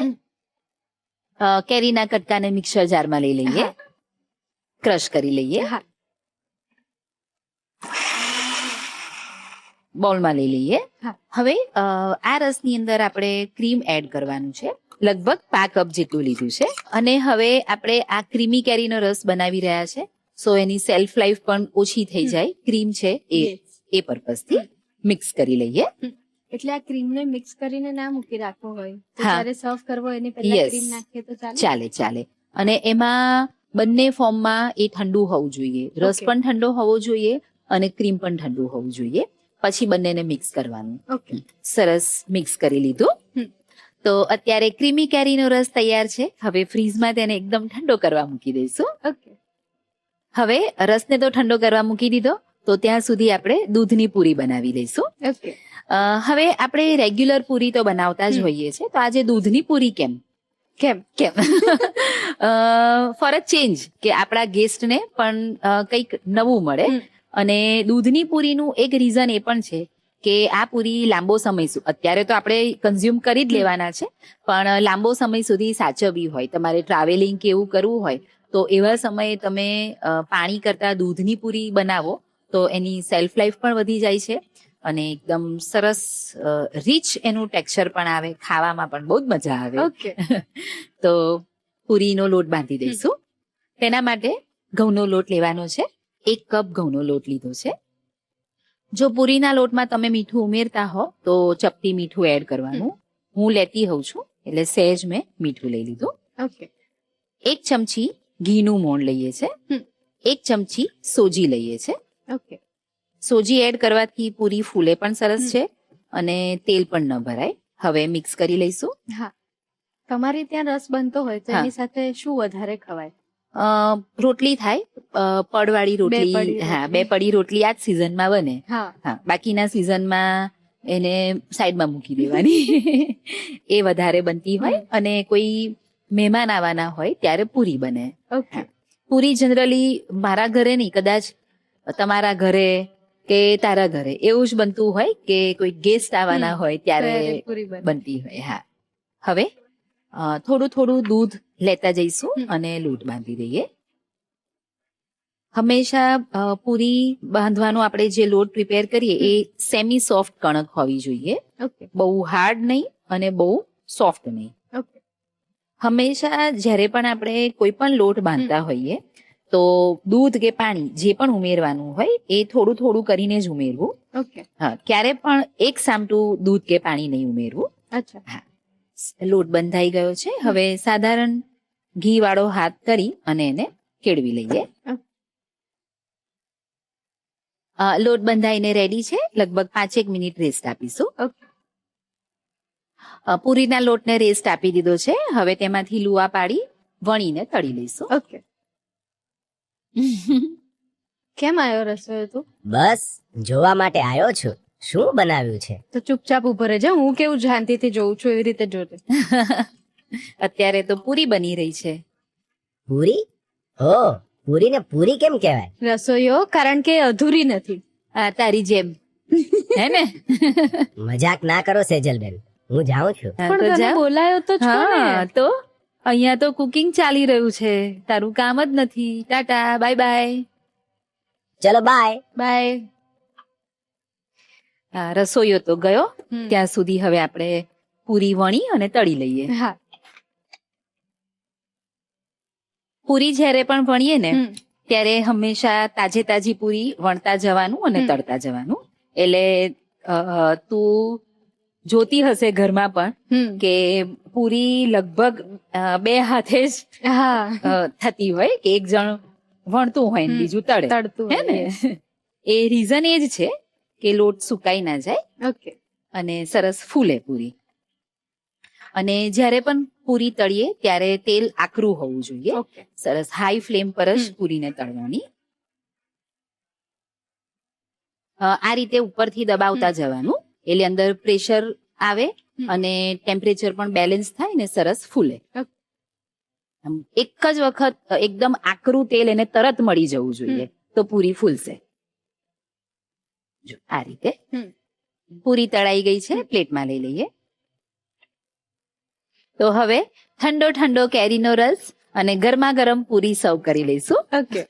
કેરીના કટકાને મિક્સર જારમાં લઈ લઈએ, ક્રશ કરી લઈએ, હા. બોલમાં લઈ લઈએ. હા. હવે આ રસની અંદર આપણે ક્રીમ એડ કરવાનું છે. લગભગ 5 કપ જેટલું લીધું છે. અને હવે આપણે આ ક્રીમી કેરીનો રસ બનાવી રહ્યા છે, સો એની સેલ્ફ લાઈફ પણ ઓછી થઈ જાય. ક્રીમ છે એ પર્પઝથી મિક્સ કરી લઈએ. એટલે આ ક્રીમને મિક્સ કરીને ના મૂકી રાખવો હોય તો હા. જ્યારે સર્વ કરવો એની પહેલા Yes. ક્રીમ નાખીએ તો ચાલે. ચાલે. અને એમાં બંને ફોર્મમાં એ ઠંડુ હોવું જોઈએ. રસ Okay. પણ ઠંડો હોવો જોઈએ અને ક્રીમ પણ ઠંડુ હોવું જોઈએ. પછી બંનેને મિક્સ કરવાનું. ઓકે. સરસ મિક્સ કરી લીધું. તો અત્યારે ક્રીમી કેરીનો રસ તૈયાર છે. હવે ફ્રીઝમાં તેને એકદમ ઠંડો કરવા મૂકી દઈશું. ઓકે. હવે રસને તો ઠંડો કરવા મૂકી દીધો, તો ત્યાં સુધી આપણે દૂધની પૂરી બનાવી લઈશું. ઓકે. હવે આપણે રેગ્યુલર પૂરી તો બનાવતા જ હોઈએ છીએ, તો આજે દૂધની પૂરી કેમ ફોર અ ચેન્જ, કે આપણા ગેસ્ટને પણ કંઈક નવું મળે. અને દૂધની પૂરીનું એક રીઝન એ પણ છે કે આ પૂરી લાંબો સમય અત્યારે તો આપણે કન્ઝ્યુમ કરી જ લેવાના છે, પણ લાંબો સમય સુધી સાચવવી હોય, તમારે ટ્રાવેલિંગ કે એવું કરવું હોય તો એવા સમયે તમે પાણી કરતા દૂધની પૂરી બનાવો તો એની સેલ્ફ લાઈફ પણ વધી જાય છે અને એકદમ સરસ રીચ એનું ટેક્સચર પણ આવે, ખાવામાં પણ બહુ જ મજા આવે. ઓકે. તો પૂરીનો લોટ બાંધી દઈશું. તેના માટે ઘઉંનો લોટ લેવાનો છે. 1 કપ ઘઉંનો લોટ લીધો છે. જો પૂરીના લોટમાં તમે મીઠું ઉમેરતા હો તો ચપટી મીઠું એડ કરવાનું. હું લેતી હોઉં છું એટલે સહેજ મેં મીઠું લઈ લીધું. ઓકે. 1 ચમચી ઘીનું મોણ લઈએ છે. 1 ચમચી સોજી લઈએ છે. ઓકે. સોજી એડ કરવાથી પૂરી ફૂલે પણ સરસ છે અને તેલ પણ ન ભરાય. હવે મિક્સ કરી લઈશું. હા. તમારે ત્યાં રસ બનતો હોય તો હા. એની સાથે શું વધારે ખવાય? રોટલી થાય, પડવાળી રોટલી. પડી હા, રોટલી. 2 પડી રોટલી આ જ સિઝનમાં બને. હા. હા, બાકીના સિઝનમાં એને સાઈડમાં મૂકી દેવાની. એ વધારે બનતી હોય. અને કોઈ મહેમાન આવવાના હોય ત્યારે પૂરી બને. ઓકે. પૂરી જનરલી મારા ઘરે નહીં, કદાચ તમારા ઘરે કે તારા ઘરે એવું જ બનતું હોય કે કોઈ ગેસ્ટ આવવાના હોય ત્યારે પૂરી બને. બનતી હોય. હા, હવે થોડું થોડું દૂધ લેતા જઈશું અને લોટ બાંધી દઈએ. હંમેશા પૂરી બાંધવાનો આપણે જે લોટ પ્રિપેર કરીએ એ સેમી સોફ્ટ કણક હોવી જોઈએ. ઓકે બહુ હાર્ડ નહીં અને બહુ સોફ્ટ નહીં. ઓકે હંમેશા જ્યારે પણ આપણે કોઈ પણ લોટ બાંધતા હોઈએ તો દૂધ કે પાણી જે પણ ઉમેરવાનું હોય એ થોડું થોડું કરીને જ ઉમેરવું. ઓકે હા, ક્યારે પણ એક સામટું દૂધ કે પાણી નહીં ઉમેરવું. અચ્છા લોટ બંધાઈ ગયો છે. હવે સાધારણ ઘી વાળો હાથ કરી અને એને કેળવી લઈએ. લોટ બંધાઈને રેડી છે. લગભગ 5 મિનિટ રેસ્ટ આપીશું. ઓકે પૂરીના લોટને રેસ્ટ આપી દીધો છે. હવે તેમાંથી લુવા પાડી વણીને તળી લઈશું. ઓકે કેમ આવ્યો રસોઈ તું? બસ જોવા માટે આવ્યો છું, શું બનાવ્યું છે? તો ચૂપચાપ ઉભો રહેજે, હું કેવું શાંતિથી જોઉં છું એવી રીતે જોજે. અત્યારે તો પૂરી બની રહી છે. પૂરી? ઓ, પૂરીને પૂરી કેમ કહેવાય? રસોઈઓ કારણ કે અધૂરી નથી. આ તારી જેમ હે ને? મજાક ના કરો સેજલબેન, હું જાઉં છું. હા, પણ તો તને જા. બોલાયો તો છો ને. હા, તો અહીંયા તો કુકિંગ ચાલી રહ્યું છે, તારું કામ જ નથી. Tata, bye bye. ચલો બાય. બાય. રસોઈયો તો ગયો. ત્યાં સુધી હવે આપણે પૂરી વણી અને તળી લઈએ. હા પૂરી જ્યારે પણ વણીએ ને હમ. ત્યારે હંમેશા તાજે તાજી પૂરી વણતા જવાનું અને તળતા જવાનું. એટલે તું જોતી હશે ઘરમાં પણ હમ. કે પૂરી લગભગ 2 હાથે જ હા થતી હોય કે એક જણ વણતું હોય ને બીજું તળે, તળતું હે ને? એ રીઝન એ જ છે કે લોટ સુકાઈ ના જાય ઓકે અને સરસ ફૂલે પૂરી. અને જ્યારે પણ પૂરી તળીએ ત્યારે તેલ આકરું હોવું જોઈએ. ઓકે સરસ હાઈ ફ્લેમ પર જ પૂરીને તળવાની. આ રીતે ઉપરથી દબાવતા જવાનું એટલે અંદર પ્રેશર આવે અને ટેમ્પરેચર પણ બેલેન્સ થાય ને સરસ ફૂલે. Okay. આમ એક જ વખત એકદમ આકરું તેલ એને તરત મળી જવું જોઈએ તો પૂરી ફૂલશે. જો આ રીતે પૂરી તળાઈ ગઈ છે, પ્લેટમાં લઈ લઈએ. તો હવે ઠંડો ઠંડો કેરીનો રસ અને ગરમા ગરમ પૂરી સર્વ કરી લઈશું. ઓકે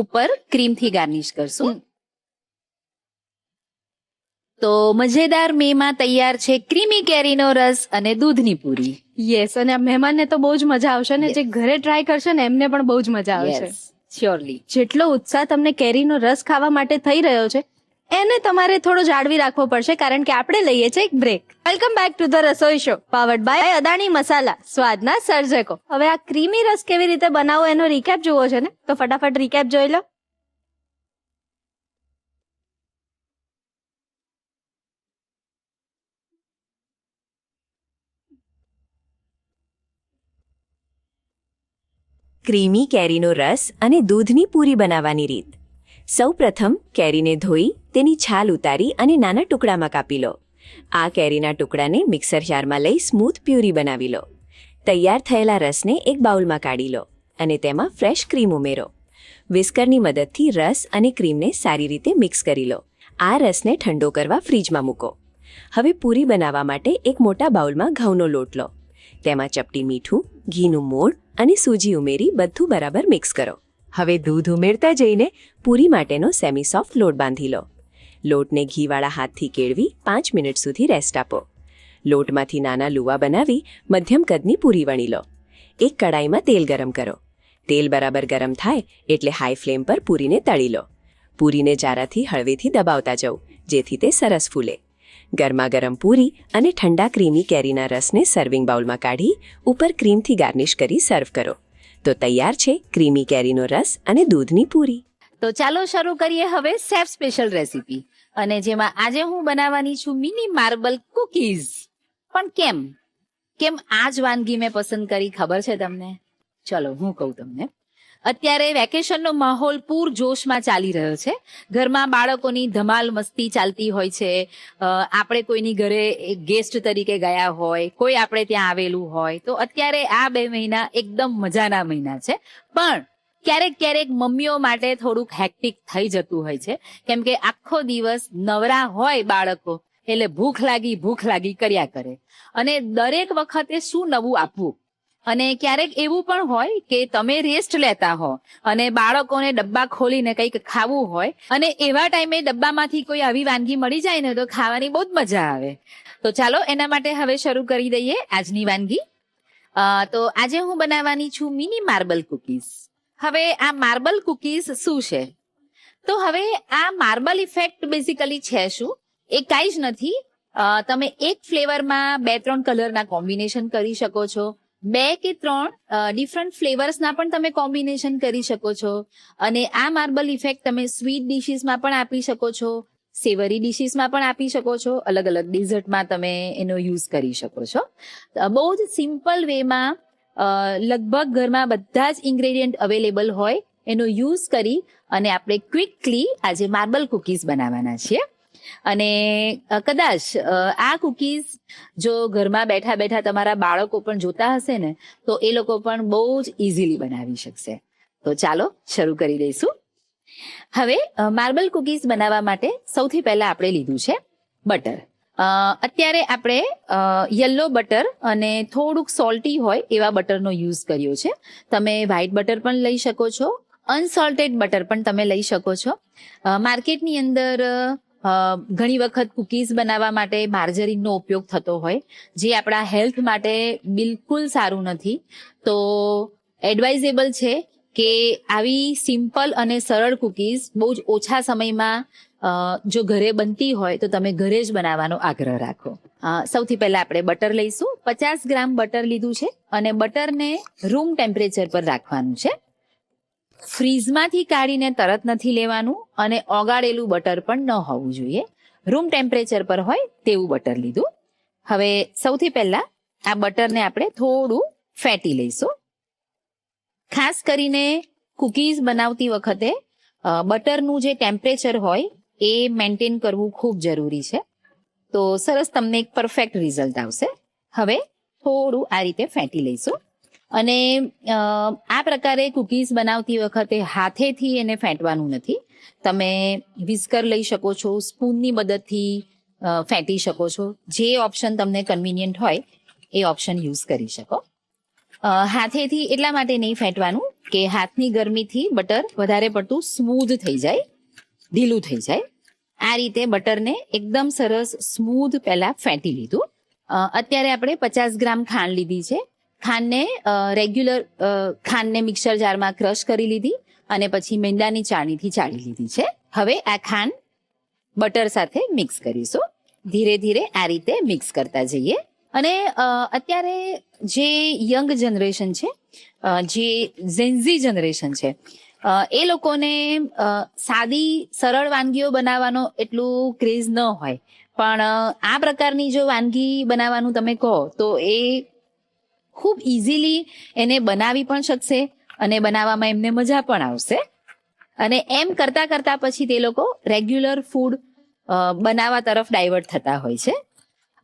ઉપર ક્રીમથી ગાર્નિશ કરશું. તો મજેદાર મેમાં તૈયાર છે ક્રીમી કેરીનો રસ અને દૂધની પૂરી. યસ, અને આ મહેમાનને તો બહુ જ મજા આવશે ને જે ઘરે ટ્રાય કરશે ને એમને પણ બહુ જ મજા આવશે. Yes, surely. જેટલો ઉત્સાહ તમને કેરીનો રસ ખાવા માટે થઈ રહ્યો છે એને તમારે થોડો જાળવી રાખવો પડશે કારણ કે આપણે લઈએ છીએ એક break. Welcome back to the Rasoi show powered by Adani મસાલા, સ્વાદના સર્જકો. હવે આ ક્રીમી રસ કેવી રીતે બનાવવો એનો રીકેપ જોવો છે ને, તો ફટાફટ રીકેપ જોઈ લો. ક્રીમી કેરીનો રસ અને દૂધની પૂરી બનાવવાની રીત. સૌપ્રથમ કેરીને ધોઈ તેની છાલ ઉતારી અને નાના ટુકડામાં કાપી લો. આ કેરીના ટુકડાને મિક્સર જારમાં લઈ સ્મૂથ પ્યુરી બનાવી લો. તૈયાર થયેલા રસને એક બાઉલમાં કાઢી લો અને તેમાં ફ્રેશ ક્રીમ ઉમેરો. વિસ્કરની મદદથી રસ અને ક્રીમને સારી રીતે મિક્સ કરી લો. આ રસને ઠંડો કરવા ફ્રીજમાં મૂકો. હવે પૂરી બનાવવા માટે એક મોટા બાઉલમાં ઘઉંનો લોટ લો. તેમાં ચપટી મીઠું, ઘીનું મોણ અને સૂજી ઉમેરી બધું બરાબર મિક્સ કરો. હવે દૂધ ઉમેરતા જઈને પૂરી માટેનો સેમી સોફ્ટ લોટ બાંધી લો. લોટને ઘીવાળા હાથથી કેળવી 5 મિનિટ સુધી રેસ્ટ આપો. લોટમાંથી નાના લુવા બનાવી મધ્યમ કદની પૂરી વણી લો. એક કડાઈમાં તેલ ગરમ કરો. તેલ બરાબર ગરમ થાય એટલે હાઈ ફ્લેમ પર પૂરીને તળી લો. પૂરીને જારાથી હળવેથી દબાવતા જવું જેથી તે સરસ ફૂલે. ગરમા ગરમ પૂરી અને ઠંડા ક્રીમી કેરીના રસને સર્વિંગ બાઉલમાં કાઢી ઉપર ક્રીમથી ગાર્નિશ કરી સર્વ કરો. તો તૈયાર છે ક્રીમી કેરીનો રસ અને દૂધની પૂરી. તો ચાલો શરૂ કરીએ હવે શેફ સ્પેશિયલ રેસીપી, અને જેમાં આજે હું બનાવવાની છું મિની માર્બલ કુકીઝ. પણ કેમ આ જ વાનગી મેં પસંદ કરી ખબર છે તમને? ચલો હું કહું તમને. અત્યારે વેકેશનનો માહોલ પૂર જોશમાં ચાલી રહ્યો છે. ઘરમાં બાળકોની ધમાલ મસ્તી ચાલતી હોય છે. આપણે કોઈની ઘરે ગેસ્ટ તરીકે ગયા હોય, કોઈ આપણે ત્યાં આવેલું હોય, તો અત્યારે આ 2 મહિના એકદમ મજાના મહિના છે. પણ ક્યારેક ક્યારેક મમ્મીઓ માટે થોડુંક હેક્ટિક થઈ જતું હોય છે, કેમ કે આખો દિવસ નવરા હોય બાળકો એટલે ભૂખ લાગી કર્યા કરે, અને દરેક વખતે શું નવું આપવું. અને ક્યારેક એવું પણ હોય કે તમે રેસ્ટ લેતા હો અને બાળકોને ડબ્બા ખોલીને કંઈક ખાવું હોય, અને એવા ટાઈમે ડબ્બામાંથી કોઈ આવી વાનગી મળી જાય ને તો ખાવાની બહુ જ મજા આવે. તો ચાલો એના માટે હવે શરૂ કરી દઈએ આજની વાનગી. તો આજે હું બનાવવાની છું મિની માર્બલ કુકીઝ. હવે આ માર્બલ કુકીઝ શું છે? તો હવે આ માર્બલ ઇફેક્ટ બેઝિકલી છે શું? એ કાંઈ જ નથી. તમે એક ફ્લેવરમાં 2-3 કલરના કોમ્બિનેશન કરી શકો છો. 2 કે 3 ડિફરન્ટ ફ્લેવર્સના પણ તમે કોમ્બિનેશન કરી શકો છો. અને આ માર્બલ ઇફેક્ટ તમે સ્વીટ ડિશીસમાં પણ આપી શકો છો, સેવરી ડિશીસમાં પણ આપી શકો છો, અલગ અલગ ડિઝર્ટમાં તમે એનો યુઝ કરી શકો છો. બહુ જ સિમ્પલ વેમાં લગભગ ઘરમાં બધા જ ઇન્ગ્રેડિયન્ટ અવેલેબલ હોય એનો યુઝ કરી અને આપણે ક્વિકલી આજે માર્બલ કુકીઝ બનાવવાના છીએ. અને કદાચ આ કુકીઝ જો ઘરમાં બેઠા બેઠા તમારા બાળકો પણ જોતા હશે ને તો એ લોકો પણ બહુ જ ઇઝીલી બનાવી શકશે. તો ચાલો શરૂ કરી દઈશું. હવે માર્બલ કુકીઝ બનાવવા માટે સૌથી પહેલા આપણે લીધું છે બટર. અત્યારે આપણે યલો બટર અને થોડુંક સોલ્ટી હોય એવા બટરનો યુઝ કર્યો છે. તમે વ્હાઈટ બટર પણ લઈ શકો છો, અનસોલ્ટેડ બટર પણ તમે લઈ શકો છો. માર્કેટની અંદર ઘણી વખત કુકીઝ બનાવવા માટે માર્જરીનનો ઉપયોગ થતો હોય, જે આપણા હેલ્થ માટે બિલકુલ સારું નથી. તો એડવાઇઝેબલ છે કે આવી સિમ્પલ અને સરળ કુકીઝ બહુ જ ઓછા સમયમાં જો ઘરે બનતી હોય તો તમે ઘરે જ બનાવવાનો આગ્રહ રાખો. સૌથી પહેલા આપણે બટર લઈશું. 50 ગ્રામ બટર લીધું છે અને બટરને રૂમ ટેમ્પરેચર પર રાખવાનું છે. ફ્રીઝમાંથી કાઢીને તરત નથી લેવાનું અને ઓગાળેલું બટર પણ ન હોવું જોઈએ. રૂમ ટેમ્પરેચર પર હોય તેવું બટર લીધું. હવે સૌથી પહેલા આ બટરને આપણે થોડું ફેટી લઈશું. ખાસ કરીને કુકીઝ બનાવતી વખતે બટરનું જે ટેમ્પરેચર હોય એ મેન્ટેન કરવું ખૂબ જરૂરી છે. તો સરસ તમને એક પરફેક્ટ રિઝલ્ટ આવશે. હવે થોડું આ રીતે ફેટી લઈશું. અને આ પ્રકારે કુકીઝ બનાવતી વખતે હાથેથી એને ફેંટવાનું નથી. તમે વિસ્કર લઈ શકો છો, સ્પૂનની મદદથી ફેંટી શકો છો. જે ઓપ્શન તમને કન્વિનિયન્ટ હોય એ ઓપ્શન યુઝ કરી શકો. હાથેથી એટલા માટે નહીં ફેંટવાનું કે હાથની ગરમીથી બટર વધારે પડતું સ્મૂધ થઈ જાય, ઢીલું થઈ જાય. આ રીતે બટરને એકદમ સરસ સ્મૂધ પહેલા ફેંટી લીધું. અત્યારે આપણે 50 ગ્રામ ખાંડ લીધી છે. ખાંડને મિક્સર જારમાં ક્રશ કરી લીધી અને પછી મેંદાની ચાળણીથી ચાળી લીધી છે. હવે આ ખાંડ બટર સાથે મિક્સ કરીશું. ધીરે ધીરે આ રીતે મિક્સ કરતા જઈએ. અને અત્યારે જે યંગ જનરેશન છે, જે ઝેન્ઝી જનરેશન છે, એ લોકોને સાદી સરળ વાનગીઓ બનાવવાનો એટલું ક્રેઝ ન હોય, પણ આ પ્રકારની જો વાનગી બનાવવાનું તમે કહો તો એ ખૂબ ઇઝીલી એને બનાવી પણ શકશે અને બનાવવામાં એમને મજા પણ આવશે. અને એમ કરતા કરતા પછી તે લોકો રેગ્યુલર ફૂડ બનાવવા તરફ ડાયવર્ટ થતા હોય છે.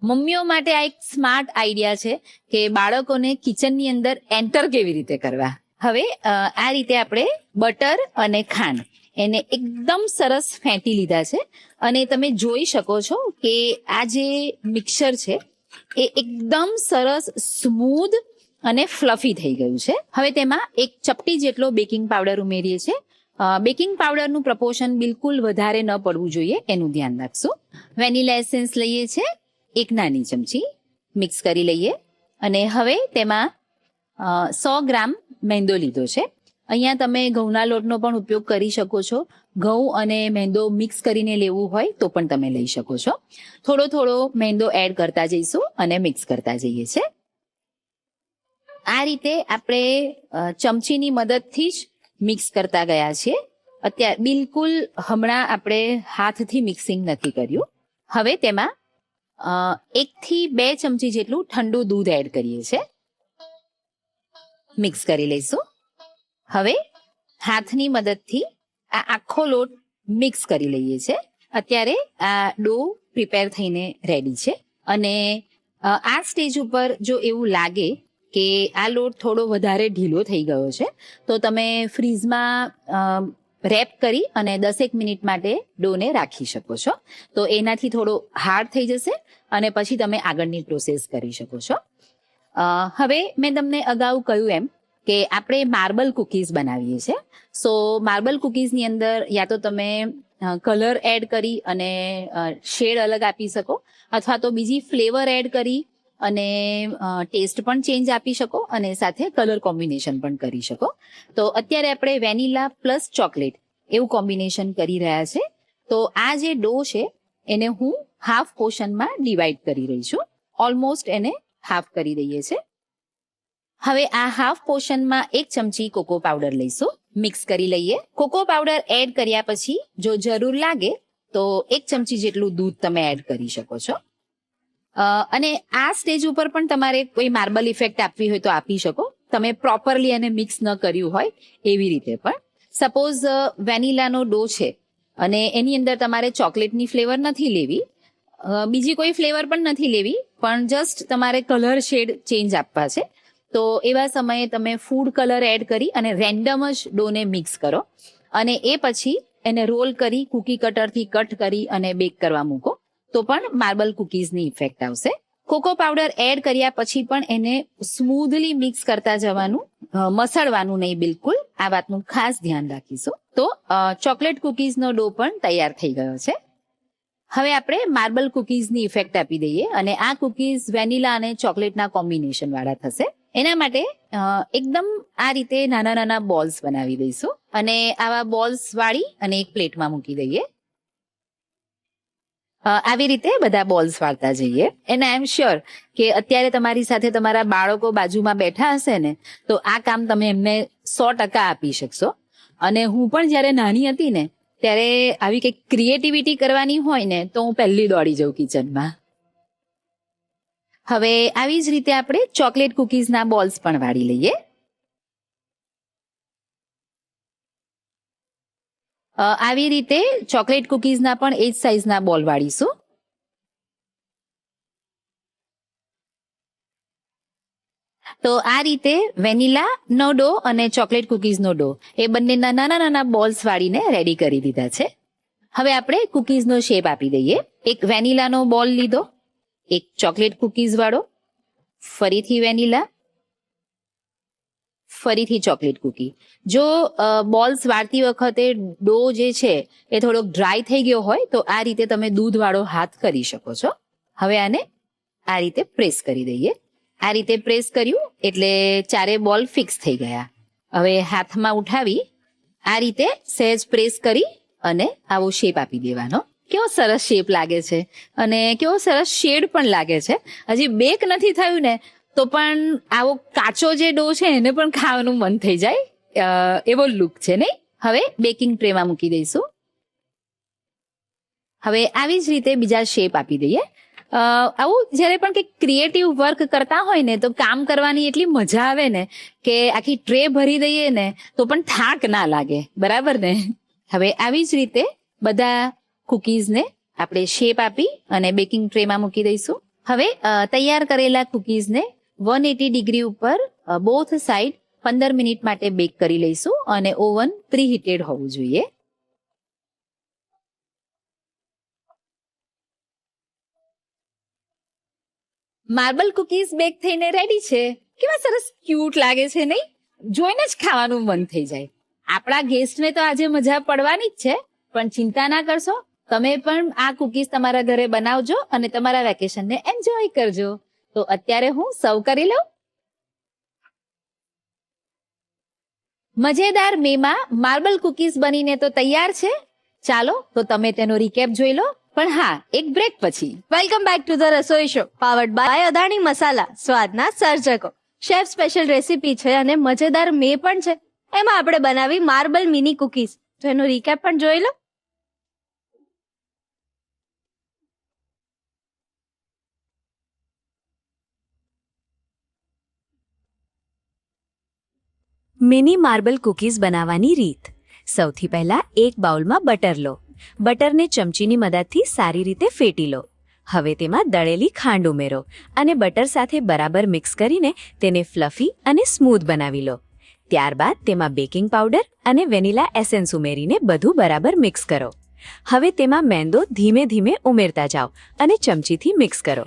મમ્મીઓ માટે આ એક સ્માર્ટ આઈડિયા છે કે બાળકોને કિચનની અંદર એન્ટર કેવી રીતે કરવા. હવે આ રીતે આપણે બટર અને ખાંડ એને એકદમ સરસ ફેંટી લીધા છે અને તમે જોઈ શકો છો કે આ જે મિક્સર છે એ એકદમ સરસ સ્મૂધ અને ફ્લફી થઈ ગયું છે. હવે તેમાં એક ચપટી જેટલો બેકિંગ પાવડર ઉમેરીએ છીએ. બેકિંગ પાવડરનું પ્રપોર્શન બિલકુલ વધારે ન પડવું જોઈએ, એનું ધ્યાન રાખશું. વેનીલા એસેન્સ લઈએ છીએ 1 નાની ચમચી, મિક્સ કરી લઈએ. અને હવે તેમાં 100 ગ્રામ મેંદો લીધો છે. અહીંયા તમે ઘઉંના લોટનો પણ ઉપયોગ કરી શકો છો. ઘઉં અને મેંદો મિક્સ કરીને લેવું હોય તો પણ તમે લઈ શકો છો. થોડો થોડો મેંદો એડ કરતા જઈશું અને મિક્સ કરતા જઈએ છીએ. આ રીતે આપણે ચમચીની મદદથી જ મિક્સ કરતા ગયા છીએ. અત્યારે બિલકુલ હમણાં આપણે હાથથી મિક્સિંગ નથી કર્યું. હવે તેમાં 1 થી 2 ચમચી જેટલું ઠંડુ દૂધ એડ કરીએ છીએ. મિક્સ કરી લઈશું. હવે હાથની મદદથી આ આખો લોટ મિક્સ કરી લઈએ છે. અત્યારે આ ડો પ્રિપેર થઈને રેડી છે. અને આ સ્ટેજ ઉપર જો એવું લાગે કે આ લોટ થોડો વધારે ઢીલો થઈ ગયો છે તો તમે ફ્રીઝમાં રેપ કરી અને 10 મિનિટ માટે ડોને રાખી શકો છો. તો એનાથી થોડો હાર્ડ થઈ જશે અને પછી તમે આગળની પ્રોસેસ કરી શકો છો. હવે મેં તમને અગાઉ કહ્યું એમ કે આપણે માર્બલ કુકીઝ બનાવીએ છીએ. સો માર્બલ કુકીઝની અંદર યા તો તમે કલર એડ કરી અને શેડ અલગ આપી શકો, અથવા તો બીજી ફ્લેવર એડ કરી અને ટેસ્ટ પણ ચેન્જ આપી શકો અને સાથે કલર કોમ્બિનેશન પણ કરી શકો. તો અત્યારે આપણે વેનીલા પ્લસ ચોકલેટ એવું કોમ્બિનેશન કરી રહ્યા છે. તો આ જે ડો છે એને હું હાફ પોર્શનમાં ડિવાઈડ કરી રહી છું. ઓલમોસ્ટ એને હાફ કરી દઈએ છે. હવે આ હાફ પોર્શનમાં 1 ચમચી કોકો પાવડર લઈશું, મિક્સ કરી લઈએ. કોકો પાવડર એડ કર્યા પછી જો જરૂર લાગે તો 1 ચમચી જેટલું દૂધ તમે એડ કરી શકો છો. અને આ સ્ટેજ ઉપર પણ તમારે કોઈ માર્બલ ઇફેક્ટ આપવી હોય તો આપી શકો, તમે પ્રોપરલી એને મિક્સ ન કર્યું હોય એવી રીતે પણ. સપોઝ વેનીલાનો ડો છે અને એની અંદર તમારે ચોકલેટની ફ્લેવર નથી લેવી, બીજી કોઈ ફ્લેવર પણ નથી લેવી, પણ જસ્ટ તમારે કલર શેડ ચેન્જ આપવા છે, તો એવા સમયે તમે ફૂડ કલર એડ કરી અને રેન્ડમ જ ડોને મિક્સ કરો અને એ પછી એને રોલ કરી કુકી કટરથી કટ કરી અને બેક કરવા મૂકો તો પણ માર્બલ કુકીઝની ઇફેક્ટ આવશે. કોકો પાવડર એડ કર્યા પછી પણ એને સ્મૂધલી મિક્સ કરતા જવાનું, મસળવાનું નહીં બિલકુલ, આ વાતનું ખાસ ધ્યાન રાખીશું. તો ચોકલેટ કુકીઝનો ડો પણ તૈયાર થઈ ગયો છે. હવે આપણે માર્બલ કુકીઝની ઇફેક્ટ આપી દઈએ અને આ કુકીઝ વેનીલા અને ચોકલેટના કોમ્બિનેશન વાળા થશે. એના માટે એકદમ આ રીતે નાના નાના બોલ્સ બનાવી દઈશું અને આવા બોલ્સ વાળી અને એક પ્લેટમાં મૂકી દઈએ. આવી રીતે બધા બોલ્સ વાળતા જઈએ. એન્ડ આઈ એમ શ્યોર કે અત્યારે તમારી સાથે તમારા બાળકો બાજુમાં બેઠા હશે ને તો આ કામ તમે એમને 100% આપી શકશો. અને હું પણ જ્યારે નાની હતી ને ત્યારે આવી કંઈક ક્રિએટિવિટી કરવાની હોય ને તો હું પહેલી દોડી જાઉં કિચનમાં. હવે આવી જ રીતે આપણે ચોકલેટ કુકીઝના બોલ્સ પણ વાળી લઈએ. આવી રીતે ચોકલેટ કુકીઝના પણ એ જ સાઇઝના બોલ વાળીશું. તો આ રીતે વેનીલાનો ડો અને ચોકલેટ કુકીઝનો ડો એ બંનેના નાના નાના બોલ્સ વાળીને રેડી કરી દીધા છે. હવે આપણે કુકીઝનો શેપ આપી દઈએ. એક વેનીલાનો બોલ લીધો, એક ચોકલેટ કુકીઝ વાળો, ફરીથી વેનીલા, ફરીથી ચોકલેટ કુકી. જો બોલ્સ વાળતી વખતે ડો જે છે એ થોડોક ડ્રાય થઈ ગયો હોય તો આ રીતે તમે દૂધવાળો હાથ કરી શકો છો. હવે આને આ રીતે પ્રેસ કરી દઈએ. આ રીતે પ્રેસ કર્યું એટલે ચારે બોલ ફિક્સ થઈ ગયા. હવે હાથમાં ઉઠાવી આ રીતે સહેજ પ્રેસ કરી અને આવો શેપ આપી દેવાનો. કેવો સરસ શેપ લાગે છે અને કેવો સરસ શેડ પણ લાગે છે. હજી બેક નથી થયું ને તો પણ આવો કાચો જે ડો છે એને પણ ખાવાનું મન થઈ જાય એવો લુક છે નહીં. હવે બેકિંગ ટ્રેમાં મૂકી દઈશું. હવે આવી જ રીતે બીજા શેપ આપી દઈએ. આવું જ્યારે પણ કંઈક ક્રિએટિવ વર્ક કરતા હોય ને તો કામ કરવાની એટલી મજા આવે ને કે આખી ટ્રે ભરી દઈએ ને તો પણ થાક ના લાગે, બરાબર ને. હવે આવી જ રીતે બધા કુકીઝને આપણે શેપ આપી અને બેકિંગ ટ્રેમાં મૂકી દઈશું. હવે તૈયાર કરેલા કુકીઝને 180 ડિગ્રી ઉપર બોથ સાઈડ 15 મિનિટ માટે બેક કરી લઈશું અને ઓવન પ્રીહીટેડ હોવું જોઈએ. માર્બલ કુકીઝ બેક થઈને રેડી છે. કેવા સરસ ક્યુટ લાગે છે નહીં? જોઈને જ ખાવાનું મન થઈ જાય. આપણા ગેસ્ટને તો આજે મજા પડવાની જ છે, પણ ચિંતા ના કરશો, તમે પણ આ કુકીઝ તમારા ઘરે બનાવજો અને તમારા વેકેશનને એન્જોય કરજો. તો અત્યારે હું સર્વ કરી લઉં. મજેદાર મેમાં માર્બલ કુકીઝ બનીને તો તૈયાર છે. ચાલો તો તમે તેનો રિકેપ જોઈ લો, પણ હા, એક બ્રેક પછી. Welcome back to the Rasoi show powered by Adani મસાલા, સ્વાદના સર્જકો. શેફ સ્પેશિયલ રેસીપી છે અને મજેદાર મે પણ છે. એમાં આપણે બનાવી માર્બલ મિની કુકીઝ. તો એનો રિકેપ પણ જોઈ લો. મિની માર્બલ કૂકીઝ બનાવવાની રીત. સૌથી પહેલા એક બાઉલમાં બટર લો. બટરને ચમચીની મદદથી સારી રીતે ફેટી લો. હવે તેમાં દળેલી ખાંડ ઉમેરો અને બટર સાથે બરાબર મિક્સ કરીને તેને ફ્લફી અને સ્મૂથ બનાવી લો. ત્યારબાદ તેમાં બેકિંગ પાવડર અને વેનીલા એસેન્સ ઉમેરીને બધું બરાબર મિક્સ કરો. હવે તેમાં મેંદો ધીમે ધીમે ઉમેરતા જાઓ અને ચમચીથી મિક્સ કરો.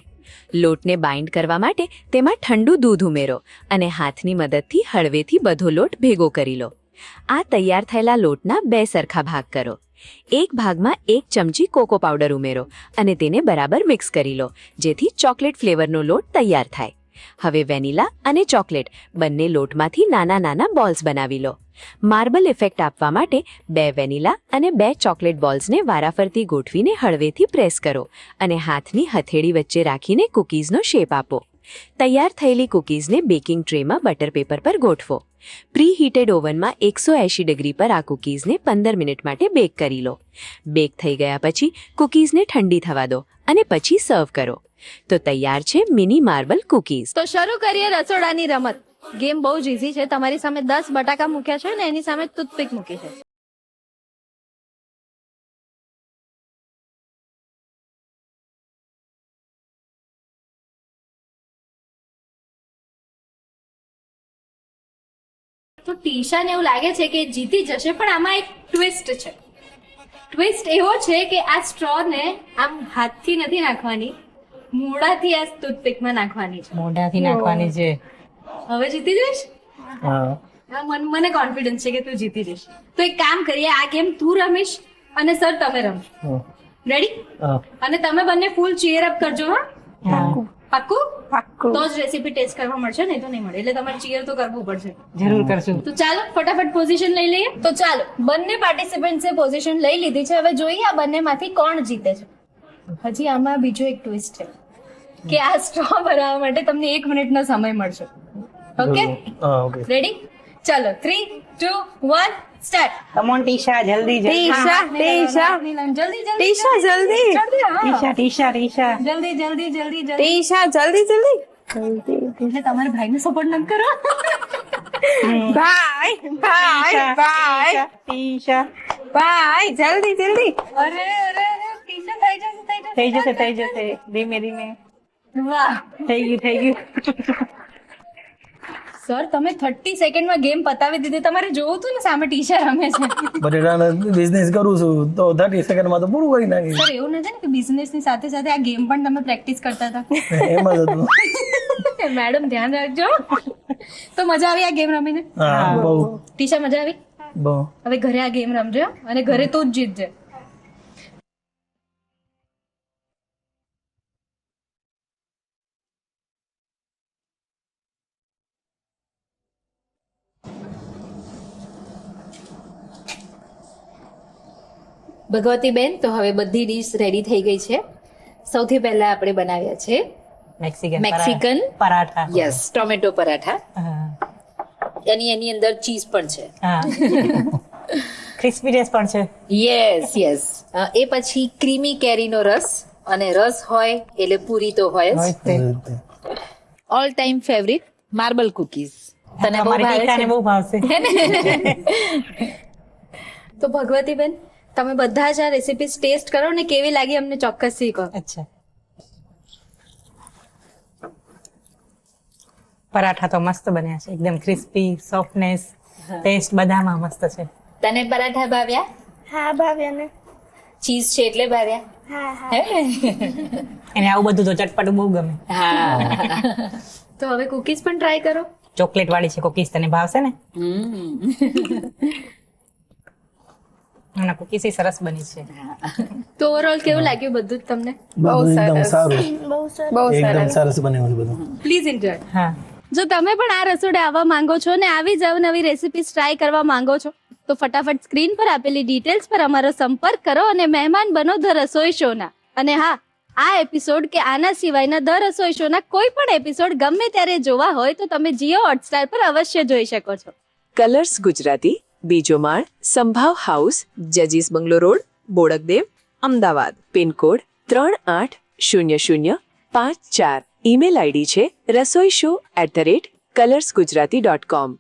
લોટને બાઇન્ડ કરવા માટે તેમાં ઠંડુ દૂધ ઉમેરો અને હાથની મદદથી હળવેથી બધો લોટ ભેગો કરી લો. આ તૈયાર થયેલા લોટના 2 સરખા ભાગ કરો. એક ભાગમાં 1 ચમચી કોકો પાવડર ઉમેરો અને તેને બરાબર મિક્સ કરી લો, જેથી ચોકલેટ ફ્લેવરનો લોટ તૈયાર થાય. હવે વેનીલા અને ચોકલેટ બંને લોટમાંથી નાના નાના બોલ્સ બનાવી લો. માર્બલ ઇફેક્ટ આપવા માટે 2 વેનીલા અને 2 ચોકલેટ બોલ્સને વારાફરતી ગોઠવીને હળવેથી પ્રેસ કરો અને હાથની હથેળી વચ્ચે રાખીને કૂકીઝનો શેપ આપો. તૈયાર થયેલી કૂકીઝને બેકિંગ ટ્રેમાં બટર પેપર પર ગોઠવો. પ્રી હીટેડ ઓવનમાં 180 ડિગ્રી પર આ કૂકીઝને 15 મિનિટ માટે બેક કરી લો. બેક થઈ ગયા પછી કૂકીઝને ઠંડી થવા દો અને પછી સર્વ કરો. તો તૈયાર છે મિની માર્બલ કૂકીઝ. તો શરૂ કરીએ રસોડાની રમત. ગેમ બહુ જ ઈઝી છે. તમારી સામે 10 બટાકા મૂક્યા છે ને એની સામે ટૂથપીક મૂકી છે. તો ટીશાને એવું લાગે છે કે જીતી જશે, પણ આમાં એક ટ્વિસ્ટ છે. ટ્વિસ્ટ એવો છે કે આ સ્ટ્રો ને આમ હાથથી નથી નાખવાની, મોઢાથી આ ટૂથપીકમાં નાખવાની છે. મોઢાથી નાખવાની છે. હવે જીતી જઈશ? હા મને કોન્ફિડન્સ છે કે તું જીતી જઈશ. તો એક કામ કરીએ, આ ગેમ તું રમીશ અને સર તમે રમશો. રેડી? અને તમે બંને ફૂલ ચીયર અપ કરજો. હા, પાક્કું? તો જ રેસીપી ટેસ્ટ કરવા મળશે, નહીં તો નહીં મળે. એટલે તમારે ચીયર તો કરવું પડશે. જરૂર કરશું. તો ચાલો ફટાફટ પોઝિશન લઈ લઈએ. તો ચાલો, બંને પાર્ટિસિપન્ટ્સે પોઝિશન લઈ લીધી છે. હવે જોઈએ આ બંનેમાંથી કોણ જીતે છે. હજી આમાં બીજો એક ટ્વિસ્ટ છે કે આ સ્ટ્રો બનાવવા માટે તમને 1 મિનિટનો સમય મળશે. ઓકે? રેડી? ચાલો 3, 2, 1 સ્ટાર્ટ. કમ ઓન ટીશા, જલ્દી જલ્દી. ટીશા જલ્દી ટીશા જલ્દી એટલે તમારા ભાઈને સપોર્ટ ન કરો. ભાઈ જલ્દી અરે ટીશા થઈ જશે. ધીમે ધીમે. વાહ થઈ ગયું. સર, તમે 30 સેકન્ડમાં ગેમ પતાવી દીધી. તમારે જોવું હતું ને સામે ટીશા રમે છે. બટેટાનો બિઝનેસ કરું છું તો 30 સેકન્ડમાં તો પૂરું કરી નાખી. સર, એવું નથી ને કે બિઝનેસ ની સાથે સાથે આ ગેમ પણ તમે પ્રેક્ટિસ કરતા હતા? એમ જ હતું. મેડમ ધ્યાન રાખજો. તો મજા આવી આ ગેમ રમીને? હા, બહુ. ટીશા, મજા આવી? બહુ. હવે ઘરે આ ગેમ રમજો અને ઘરે તું જ જીતજે. ભગવતીબેન, તો હવે બધી ડીશ રેડી થઈ ગઈ છે. સૌથી પહેલા આપણે બનાવ્યા છે Mexican paratha. Yes, tomato paratha. હા. એની અંદર ચીઝ પણ છે. હા. ક્રિસ્પીનેસ પણ છે. યસ. એ પછી ક્રીમી કેરીનો રસ, અને રસ હોય એટલે પૂરી તો હોય જ. All time favourite marble cookies. તને બહુ ભાવે છે? બહુ ભાવશે. તો ભગવતીબેન, તમે બધા જ આ રેસીપીઝ ટેસ્ટ કરો ને કેવી લાગી અમને ચોક્કસથી કહો. અચ્છા. પરાઠા તો મસ્ત બન્યા છે, એકદમ ક્રિસ્પી, સોફ્ટનેસ, ટેસ્ટ બધામાં મસ્ત છે. તને પરાઠા ભાવ્યા? હા ભાવ્યા ને. ચીઝ છે એટલે ભાવ્યા? હા એને આવું બધું તો ચટપટું બહુ ગમે. હા. તો હવે કુકીઝ પણ ટ્રાય કરો. ચોકલેટ વાળી છે કુકીઝ, તને ભાવશે ને? અને કુકીઝ સરસ બની છે. તો ઓવરઓલ કેવું લાગ્યું બધું જ તમને? બધું એકદમ સારું. બહુ એકદમ સરસ બન્યું છે બધું. Please enjoy. હા. જો તમે પણ આ રસોડે આવવા માંગો છો ને આવી જ અવનવી રેસીપીઝ ટ્રાય કરવા માંગો છો તો ફટાફટ સ્ક્રીન પર આપેલી ડિટેલ્સ પર અમારો સંપર્ક કરો અને મહેમાન બનો ધ રસોઈ શોના. અને હા, આ એપિસોડ કે આના સિવાયના ધ રસોઈ શોના કોઈ પણ એપિસોડ ગમે ત્યારે જોવા હોય તો તમે જીઓ હોટસ્ટાર પર અવશ્ય જોઈ શકો છો. કલર્સ ગુજરાતી, બીજો માળ, સંભાવ હાઉસ, જજીસ bungalow road, Bodakdev, Ahmedabad. Pincode 380054. Email ID છે rasoishow@colorsgujarati.com.